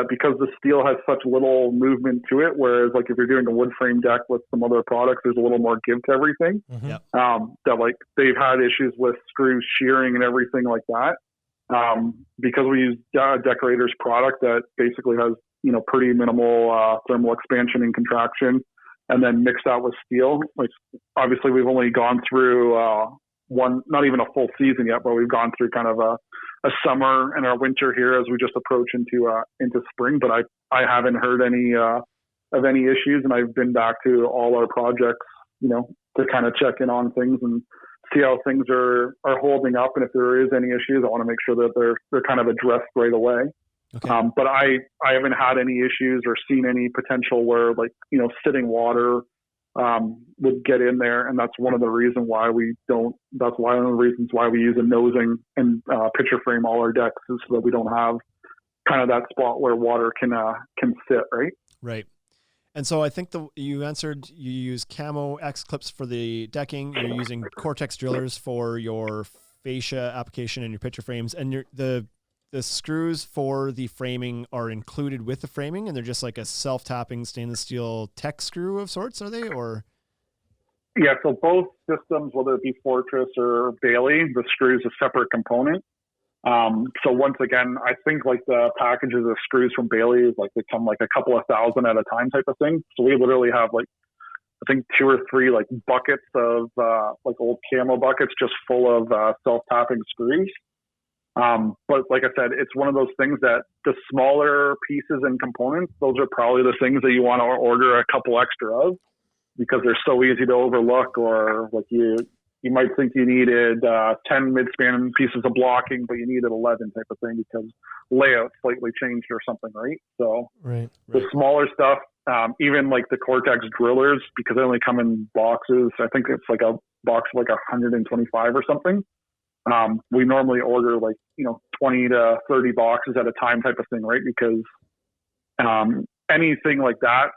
because the steel has such little movement to it. Whereas like if you're doing a wood frame deck with some other products, there's a little more give to everything. Mm-hmm. Yep. That like they've had issues with screws shearing and everything like that. Because we use Decorator's product that basically has, pretty minimal thermal expansion and contraction, and then mixed out with steel. Like obviously we've only gone through not even a full season yet, but we've gone through kind of a summer and our winter here as we just approach into spring. But I haven't heard any of any issues, and I've been back to all our projects, to kind of check in on things and see how things are holding up. And if there is any issues, I want to make sure that they're kind of addressed right away. Okay. But I haven't had any issues or seen any potential where sitting water would get in there. And that's one of the reasons why we use a nosing and picture frame all our decks, is so that we don't have kind of that spot where water can sit, right? Right. And so I think you answered, you use camo X clips for the decking. You're using Cortex drillers for your fascia application and your picture frames, and the screws for the framing are included with the framing, and they're just like a self-tapping stainless steel tech screw of sorts, are they? Or yeah, so both systems, whether it be Fortress or Bailey, the screws a separate component. So once again, I think like the packages of screws from Bailey is like they come like a couple of thousand at a time type of thing. So we literally have like, I think 2 or 3 like buckets of like old camo buckets just full of self-tapping screws. But like I said, it's one of those things that the smaller pieces and components, those are probably the things that you want to order a couple extra of, because they're so easy to overlook, or like you might think you needed 10 mid-span pieces of blocking, but you needed 11 type of thing because layout slightly changed or something, right? So the smaller stuff, even like the Cortex drillers, because they only come in boxes, I think it's like a box of like 125 or something. We normally order like, 20 to 30 boxes at a time type of thing, right? Because anything like that,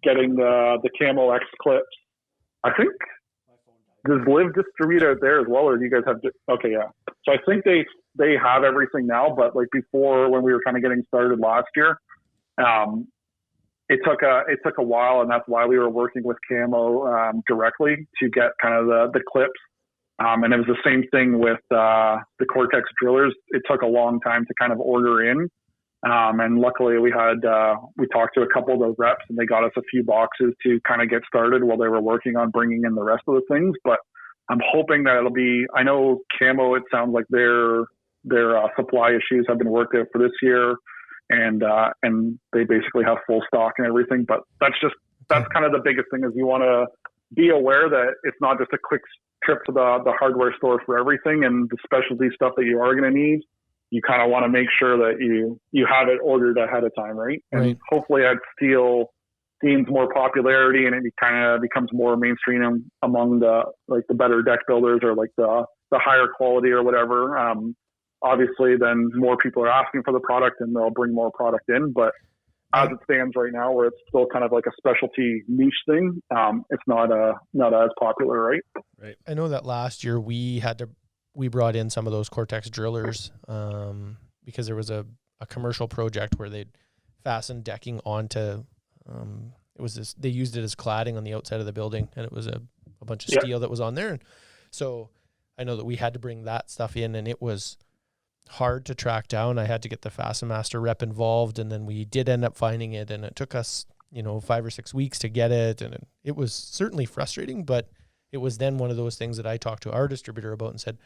getting the Camo X clips, I think, does Liv distribute out there as well, or do you guys have? Okay, yeah. So I think they have everything now, but like before, when we were kind of getting started last year, it took a while, and that's why we were working with Camo directly to get kind of the clips. And it was the same thing with the Cortex drillers. It took a long time to kind of order in. And luckily we talked to a couple of those reps, and they got us a few boxes to kind of get started while they were working on bringing in the rest of the things. But I'm hoping that I know Camo, it sounds like their supply issues have been worked out for this year, and they basically have full stock and everything. But that's kind of the biggest thing, is you want to be aware that it's not just a quick trip to the hardware store for everything, and the specialty stuff that you are going to need. You kind of want to make sure that you have it ordered ahead of time, right? And hopefully as steel gains more popularity and it kind of becomes more mainstream among the better deck builders, or like the higher quality or whatever. Obviously then more people are asking for the product, and they'll bring more product in. But as it stands right now, where it's still kind of like a specialty niche thing, it's not as popular, right? Right. I know that last year we brought in some of those Cortex drillers because there was a commercial project where they'd fasten decking onto they used it as cladding on the outside of the building, and it was a bunch of steel that was on there. And so I know that we had to bring that stuff in, and it was hard to track down. I had to get the Fasten Master rep involved, and then we did end up finding it, and it took us 5 or 6 weeks to get it, and it was certainly frustrating. But it was then one of those things that I talked to our distributor about and said,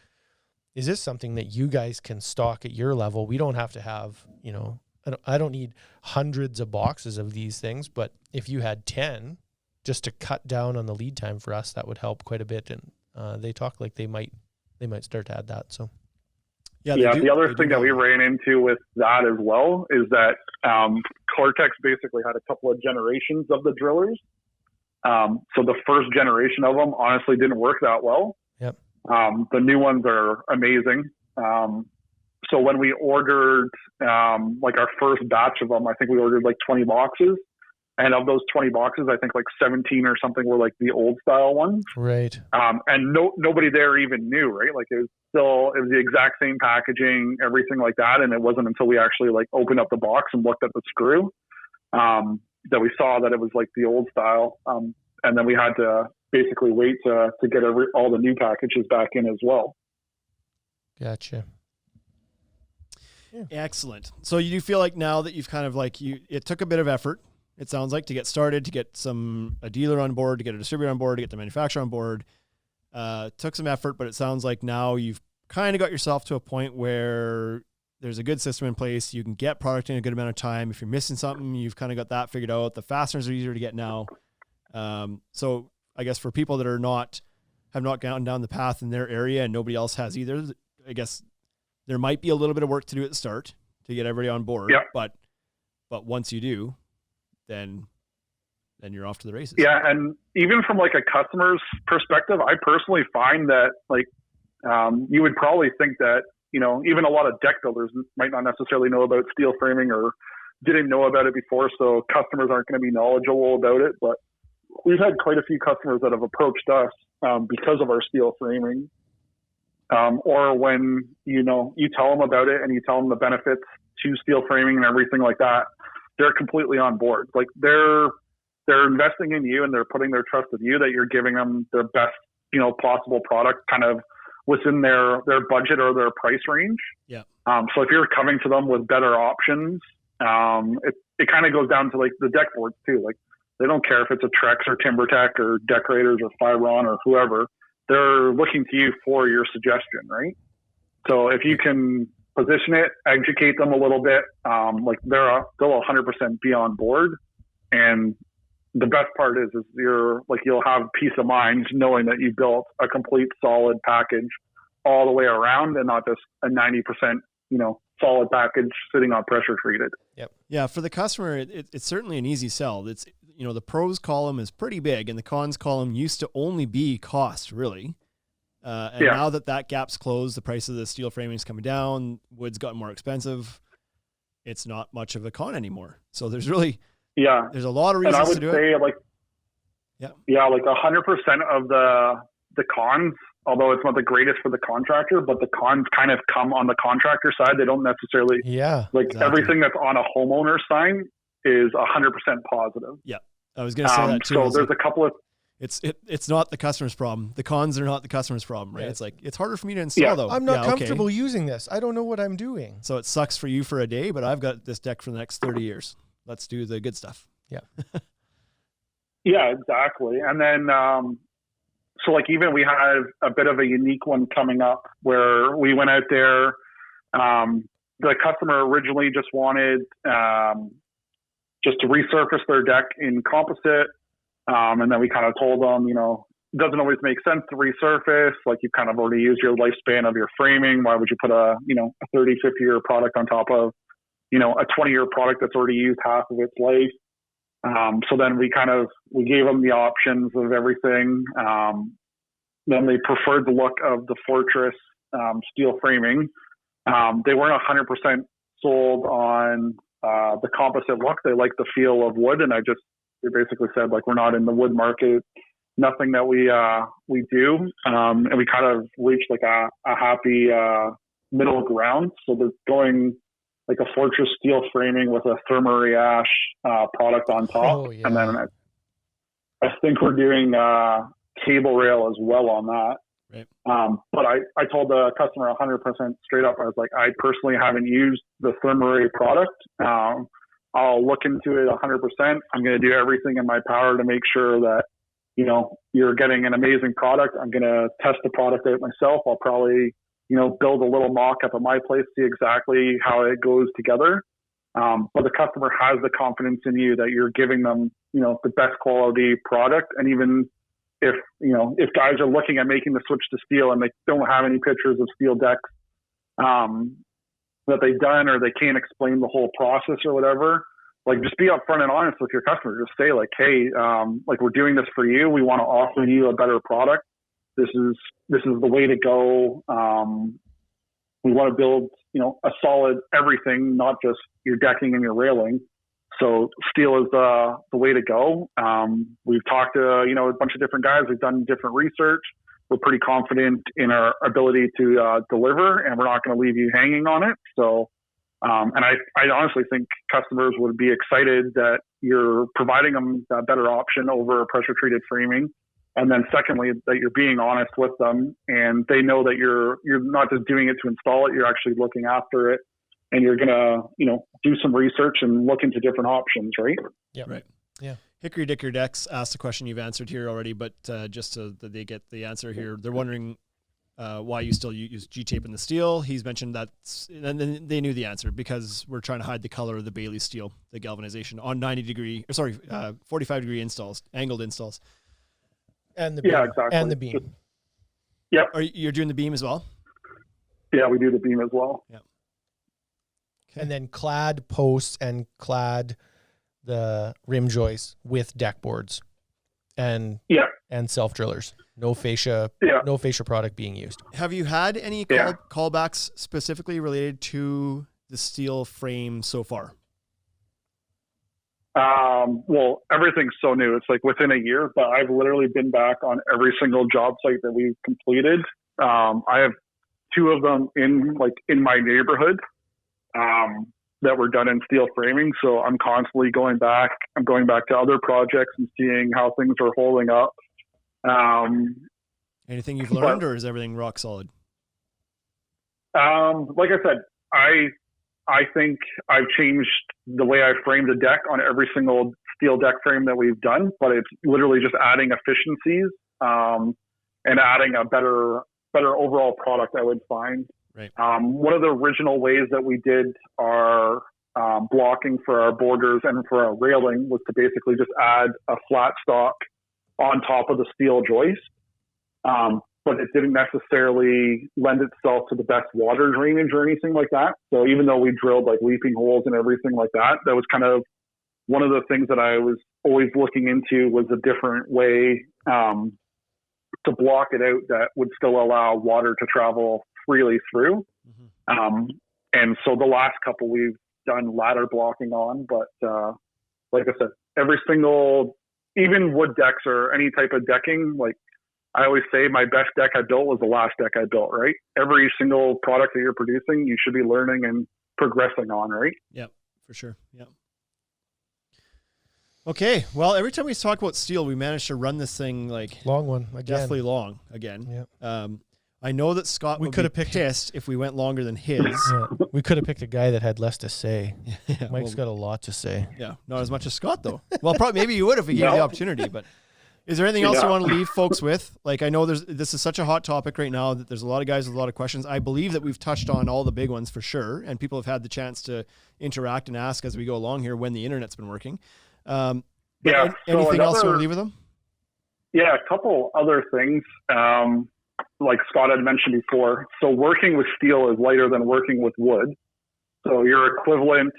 is this something that you guys can stock at your level? We don't have to have, I don't need hundreds of boxes of these things, but if you had 10, just to cut down on the lead time for us, that would help quite a bit. And they talk like they might start to add that. So Yeah. The other thing that we ran into with that as well is that Cortex basically had a couple of generations of the drillers. So the first generation of them honestly didn't work that well. Yep. The new ones are amazing. So when we ordered like our first batch of them, I think we ordered like 20 boxes. And of those 20 boxes, I think like 17 or something were like the old style ones. Right. And nobody there even knew, right? Like it was the exact same packaging, everything like that. And it wasn't until we actually like opened up the box and looked at the screw that we saw that it was like the old style. And then we had to basically wait to get all the new packages back in as well. Gotcha. Yeah. Excellent. So you feel like now that you've kind of like it took a bit of effort, it sounds like, to get started, to get a dealer on board, to get a distributor on board, to get the manufacturer on board. Took some effort, but it sounds like now you've kind of got yourself to a point where there's a good system in place. You can get product in a good amount of time. If you're missing something, you've kind of got that figured out. The fasteners are easier to get now. So I guess for people that have not gone down the path in their area and nobody else has either, I guess there might be a little bit of work to do at the start to get everybody on board. Yeah. But once you do, then you're off to the races. Yeah. And even from like a customer's perspective, I personally find that like, you would probably think that, even a lot of deck builders might not necessarily know about steel framing or didn't know about it before. So customers aren't going to be knowledgeable about it, but we've had quite a few customers that have approached us, because of our steel framing. Or when, you tell them about it and you tell them the benefits to steel framing and everything like that, they're completely on board. Like they're investing in you and they're putting their trust with you that you're giving them their best, possible product kind of within their budget or their price range. Yeah. So if you're coming to them with better options, it kind of goes down to like the deck boards too. Like they don't care if it's a Trex or TimberTech or Decorators or Firon or whoever. They're looking to you for your suggestion, right? So if you can position it, educate them a little bit, like they'll 100% be on board. And the best part is you'll have peace of mind knowing that you built a complete solid package all the way around and not just a 90%, solid package sitting on pressure treated. Yep. Yeah. For the customer, it's certainly an easy sell. It's, the pros column is pretty big and the cons column used to only be cost, really. Now that gap's closed, the price of the steel framing is coming down, wood's gotten more expensive. It's not much of a con anymore. So there's really, there's a lot of reasons to do it. And I would say like 100% of the cons, although it's not the greatest for the contractor, but the cons kind of come on the contractor side. They don't necessarily, everything that's on a homeowner sign is 100% positive. Yeah. I was going to say that too. So there's a couple of, it's not the customer's problem. The cons are not the customer's problem, right? Yeah. It's like, it's harder for me to install though. I'm not comfortable using this. I don't know what I'm doing. So it sucks for you for a day, but I've got this deck for the next 30 years. Let's do the good stuff. Yeah. Yeah, exactly. And then, so like even we have a bit of a unique one coming up where we went out there. The customer originally just wanted just to resurface their deck in composite. And then we kind of told them, it doesn't always make sense to resurface. Like you kind of already used your lifespan of your framing. Why would you put a 30, 50 year product on top of, a 20-year product that's already used half of its life? So then we gave them the options of everything. Then they preferred the look of the Fortress steel framing. They weren't 100% sold on the composite look. They like the feel of wood, and they basically said like we're not in the wood market, nothing that we do, and we kind of reached like a happy middle ground. So they're going like a Fortress steel framing with a Thermaray ash product on top, and then I think we're doing cable rail as well on that. Right. But I told the customer 100% straight up, I was like, I personally haven't used the Thermaray product. I'll look into it 100%. I'm going to do everything in my power to make sure that, you're getting an amazing product. I'm going to test the product out myself. I'll probably, build a little mock-up at my place, see exactly how it goes together. but the customer has the confidence in you that you're giving them, the best quality product. And even if guys are looking at making the switch to steel and they don't have any pictures of steel decks that they've done, or they can't explain the whole process or whatever, like, just be upfront and honest with your customer. Just say, like, hey, like, we're doing this for you. We want to offer you a better product. This is the way to go. We want to build, a solid everything, not just your decking and your railing. So steel is the way to go. We've talked to, a bunch of different guys. We've done different research. We're pretty confident in our ability to deliver, and we're not going to leave you hanging on it. So, and I honestly think customers would be excited that you're providing them a better option over pressure treated framing. And then secondly, that you're being honest with them, and they know that you're not just doing it to install it, you're actually looking after it, and you're going to, do some research and look into different options, right? Yeah. Right. Yeah. Hickory Dickory Decks asked a question you've answered here already, but just so that they get the answer here, they're wondering why you still use G-tape in the steel. He's mentioned that, and then they knew the answer, because we're trying to hide the color of the Bailey steel, the galvanization, on 45-degree installs, angled installs. And the beam. Yeah, exactly. And the beam. Yep. You're doing the beam as well? Yeah, we do the beam as well. Yeah. Okay. And then clad posts and clad the rim joists with deck boards and self drillers. No fascia product being used. Have you had any callbacks specifically related to the steel frame so far? Well, everything's so new. It's like within a year, but I've literally been back on every single job site that we've completed. I have 2 of them in my neighborhood, that were done in steel framing. So I'm constantly going back. I'm going back to other projects and seeing how things are holding up. Anything you've learned, or is everything rock solid? Like I said, I think I've changed the way I frame the deck on every single steel deck frame that we've done, but it's literally just adding efficiencies, and adding a better overall product, I would find. Right. One of the original ways that we did our blocking for our borders and for our railing was to basically just add a flat stock on top of the steel joist. But it didn't necessarily lend itself to the best water drainage or anything like that. So even though we drilled like leaping holes and everything like that, that was kind of one of the things that I was always looking into, was a different way to block it out that would still allow water to travel freely through. Mm-hmm. And so the last couple we've done ladder blocking on, but like I said, every single, even wood decks or any type of decking, like I always say, my best deck I built was the last deck I built, right? Every single product that you're producing, you should be learning and progressing on, right? Yep, for sure. Yep. Okay. Well, every time we talk about steel, we manage to run this thing like long one again. Deathly long again. Yep. I know that Scott would be pissed if we went longer than his. Yeah. We could have picked a guy that had less to say. Yeah, Mike's got a lot to say. Yeah, not as much as Scott though. Well, probably maybe you would if we gave you the opportunity. But is there anything else you want to leave folks with? Like, I know this is such a hot topic right now that there's a lot of guys with a lot of questions. I believe that we've touched on all the big ones for sure, and people have had the chance to interact and ask as we go along here when the internet's been working. Anything else you want to leave with them? Yeah, a couple other things. Like Scott had mentioned before, so working with steel is lighter than working with wood. So your equivalent,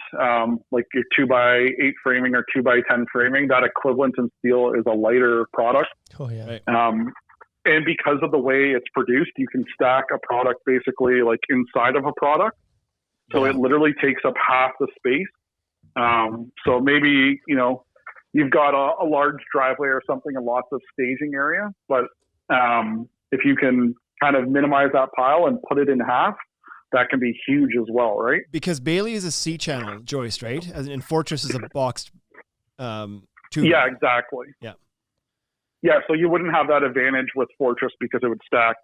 like your 2x8 framing or 2x10 framing, that equivalent in steel is a lighter product. Oh yeah. Right. And because of the way it's produced, you can stack a product basically like inside of a product. So it literally takes up half the space. So maybe, you've got a large driveway or something and lots of staging area, but if you can kind of minimize that pile and put it in half, that can be huge as well, right? Because Bailey is a C-channel joist, right? And Fortress is a boxed tube. Yeah, exactly. Yeah. Yeah, so you wouldn't have that advantage with Fortress because it would stack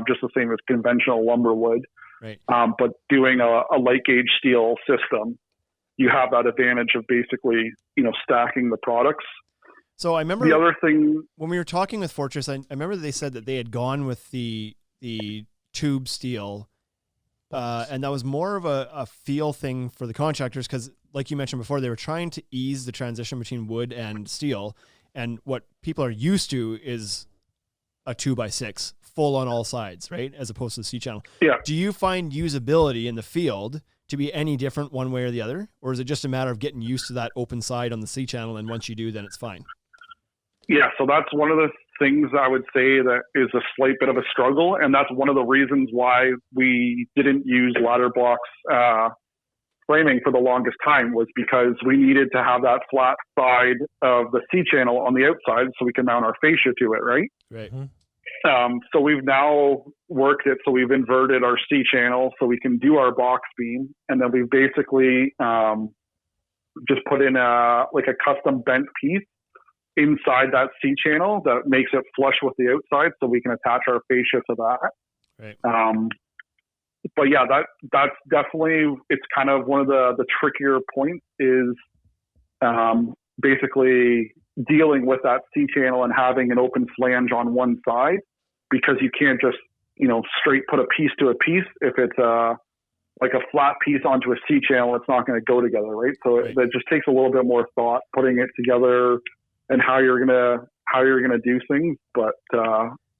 just the same as conventional lumber would. Right. But doing a light gauge steel system, you have that advantage of basically, stacking the products. So I remember the other thing when we were talking with Fortress, I remember that they said that they had gone with the tube steel And that was more of a feel thing for the contractors because, like you mentioned before, they were trying to ease the transition between wood and steel. And what people are used to is a 2x6 full on all sides, right? As opposed to the C-channel. Yeah. Do you find usability in the field to be any different one way or the other? Or is it just a matter of getting used to that open side on the C-channel, and once you do, then it's fine? Yeah, so that's one of the things I would say that is a slight bit of a struggle, and that's one of the reasons why we didn't use ladder blocks framing for the longest time, was because we needed to have that flat side of the C-channel on the outside so we can mount our fascia to it, right? Right. So we've now worked it so we've inverted our C-channel so we can do our box beam, and then we've basically just put in a custom bent piece inside that C-channel that makes it flush with the outside so we can attach our fascia to that. Right. But yeah, that's definitely, it's kind of one of the trickier points is basically dealing with that C-channel and having an open flange on one side, because you can't just, straight put a piece to a piece. If it's like a flat piece onto a C-channel, it's not going to go together, right? So Right. It just takes a little bit more thought putting it together and how you're gonna do things. But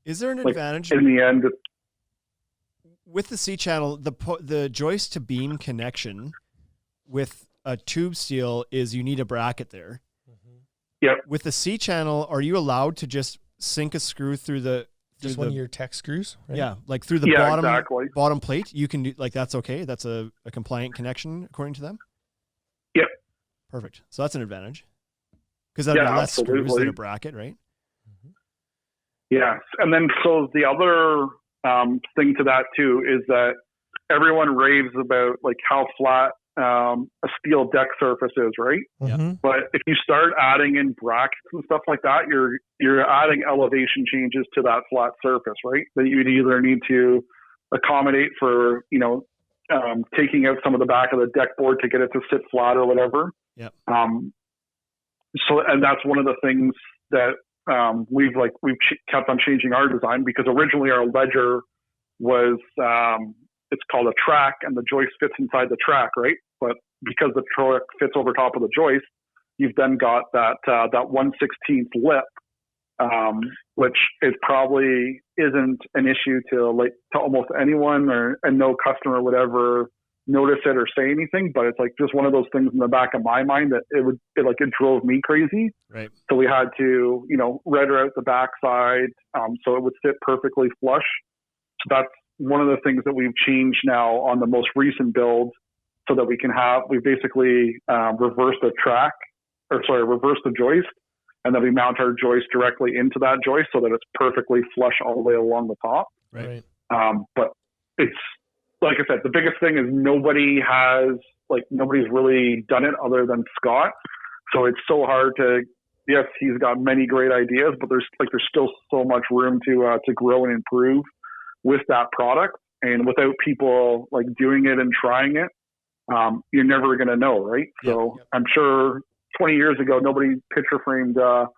Is there an advantage in the end, with the C-channel? The joist to beam connection with a tube steel is you need a bracket there. Yep. With the C-channel, are you allowed to just sink a screw through the Just one of your tech screws, right? Yeah, like through the Yeah, exactly. bottom plate? You can do, like, that's okay. That's a compliant connection according to them. Yep. Perfect. So that's an advantage because that'd be less screws than a bracket, right? yes. And then so the other thing to that too is that everyone raves about like how flat a steel deck surface is, right? Mhm. But if you start adding in brackets and stuff like that, you're adding elevation changes to that flat surface, right? That you'd either need to accommodate for, taking out some of the back of the deck board to get it to sit flat or whatever. Yep. And that's one of the things that we've kept on changing our design, because originally our ledger was it's called a track, and the joist fits inside the track, right? But because the track fits over top of the joist, you've then got that 1/16 lip, which is probably isn't an issue to almost anyone, and no customer would ever notice it or say anything. But it's like just one of those things in the back of my mind that it drove me crazy. Right. So we had to rudder out the backside so it would sit perfectly flush. So that's one of the things that we've changed now on the most recent build, so that we basically reversed the joist, and then we mount our joist directly into that joist so that it's perfectly flush all the way along the top. Right. But it's, like I said, the biggest thing is nobody's really done it other than Scott. So it's so hard to, yes, he's got many great ideas, but there's still so much room to grow and improve with that product. And without people doing it and trying it, you're never going to know, right? So Yep. I'm sure 20 years ago, nobody picture framed a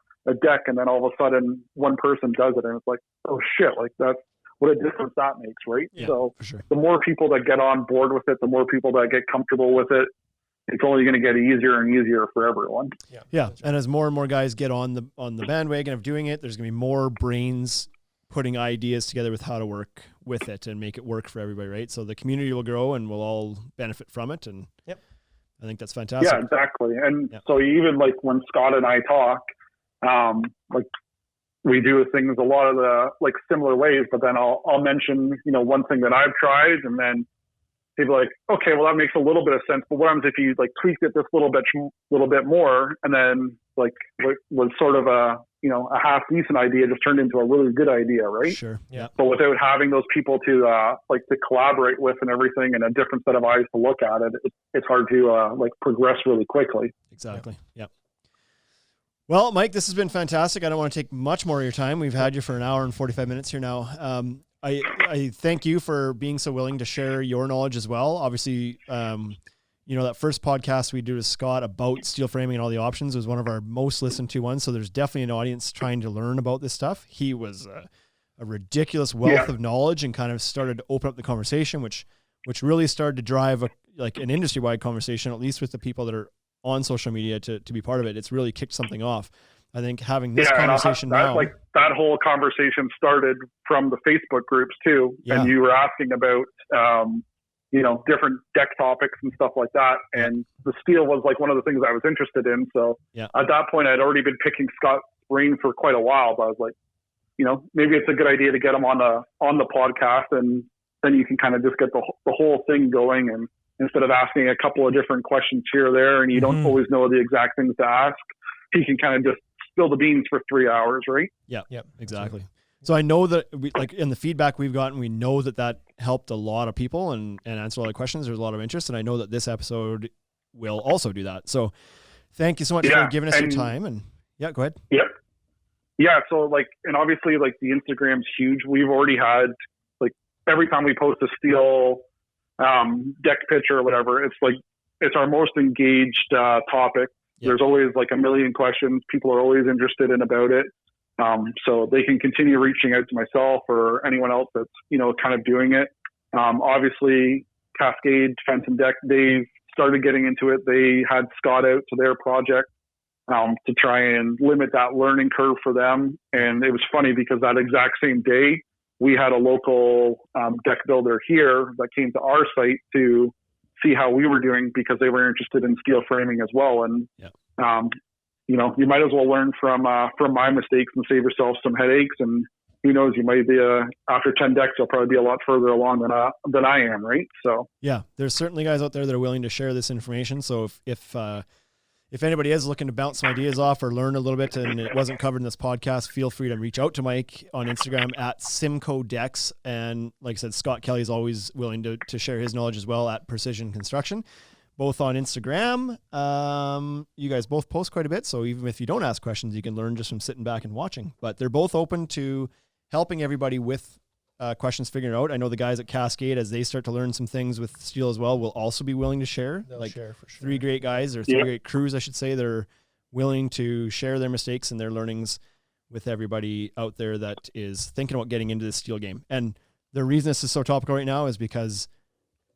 deck, and then all of a sudden one person does it, and it's like, oh shit, that's what a difference that makes, right? Yeah, So for sure. the more people that get on board with it, the more people that get comfortable with it, it's only going to get easier and easier for everyone. Yeah. And as more and more guys get on the bandwagon of doing it, there's going to be more brains putting ideas together with how to work with it and make it work for everybody, right? So the community will grow and we'll all benefit from it. And Yep. I think that's fantastic. Yeah, exactly. And Yep. so even when Scott and I talk, we do things a lot of the similar ways, but then I'll mention, one thing that I've tried, and then people are like, okay, well, that makes a little bit of sense, but what happens if you tweaked it this little bit more, and then what was sort of a half decent idea just turned into a really good idea, right? Sure. Yeah. But without having those people to collaborate with and everything, and a different set of eyes to look at it, it's hard to progress really quickly. Exactly. Yep. Well, Mike, this has been fantastic. I don't want to take much more of your time. We've had you for an hour and 45 minutes here now. I thank you for being so willing to share your knowledge as well. Obviously, that first podcast we did with Scott about steel framing and all the options was one of our most listened to ones. So there's definitely an audience trying to learn about this stuff. He was a ridiculous wealth of knowledge and kind of started to open up the conversation, which which really started to drive an industry-wide conversation, at least with the people that are on social media to be part of it. It's really kicked something off. I think having this conversation now, like that whole conversation started from the Facebook groups too. Yeah. And you were asking about, different deck topics and stuff like that. And the steel was like one of the things I was interested in. So at that point I'd already been picking Scott's brain for quite a while, but I was like, maybe it's a good idea to get him on the podcast, and then you can kind of just get the whole thing going. And instead of asking a couple of different questions here or there, and you don't always know the exact things to ask, he can kind of just spill the beans for 3 hours, right? Yeah, exactly. So I know that in the feedback we've gotten, we know that helped a lot of people and answer a lot of questions. There's a lot of interest, and I know that this episode will also do that. So thank you so much for giving us your time. And go ahead. Yep. Yeah. So and obviously the Instagram's huge. We've already had every time we post a steel deck picture or whatever, it's our most engaged topic. Yep. There's always a million questions. People are always interested in about it. So they can continue reaching out to myself or anyone else that's, kind of doing it. Obviously Cascade Fence and Deck, they've started getting into it. They had Scott out to their project, to try and limit that learning curve for them. And it was funny because that exact same day we had a local, deck builder here that came to our site to see how we were doing because they were interested in steel framing as well. And, you might as well learn from my mistakes and save yourself some headaches. And who knows, you might be after 10 decks, you'll probably be a lot further along than I am. Right. So there's certainly guys out there that are willing to share this information. So if anybody is looking to bounce some ideas off or learn a little bit and it wasn't covered in this podcast, feel free to reach out to Mike on Instagram at Simcoe Decks. And like I said, Scott Kelly is always willing to share his knowledge as well at Precision Construction, both on Instagram. You guys both post quite a bit. So even if you don't ask questions, you can learn just from sitting back and watching. But they're both open to helping everybody with questions figuring out. I know the guys at Cascade, as they start to learn some things with steel as well, will also be willing to share. They'll share for sure. 3 great guys or 3 great crews, I should say, that are willing to share their mistakes and their learnings with everybody out there that is thinking about getting into the steel game. And the reason this is so topical right now is because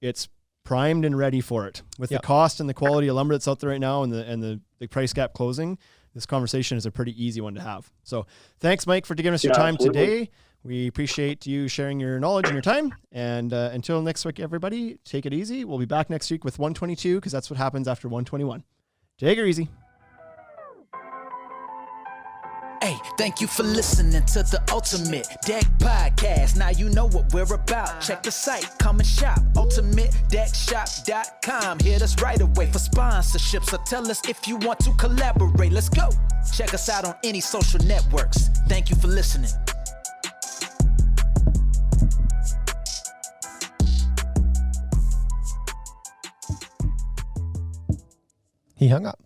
it's primed and ready for it. With the cost and the quality of lumber that's out there right now and the price gap closing, this conversation is a pretty easy one to have. So thanks, Mike, for giving us your time today. We appreciate you sharing your knowledge and your time. And until next week, everybody, take it easy. We'll be back next week with 122 because that's what happens after 121. Take it easy. Hey, thank you for listening to the Ultimate Deck Podcast. Now you know what we're about. Check the site, come and shop. UltimateDeckShop.com. Hit us right away for sponsorships, or tell us if you want to collaborate. Let's go. Check us out on any social networks. Thank you for listening. He hung up.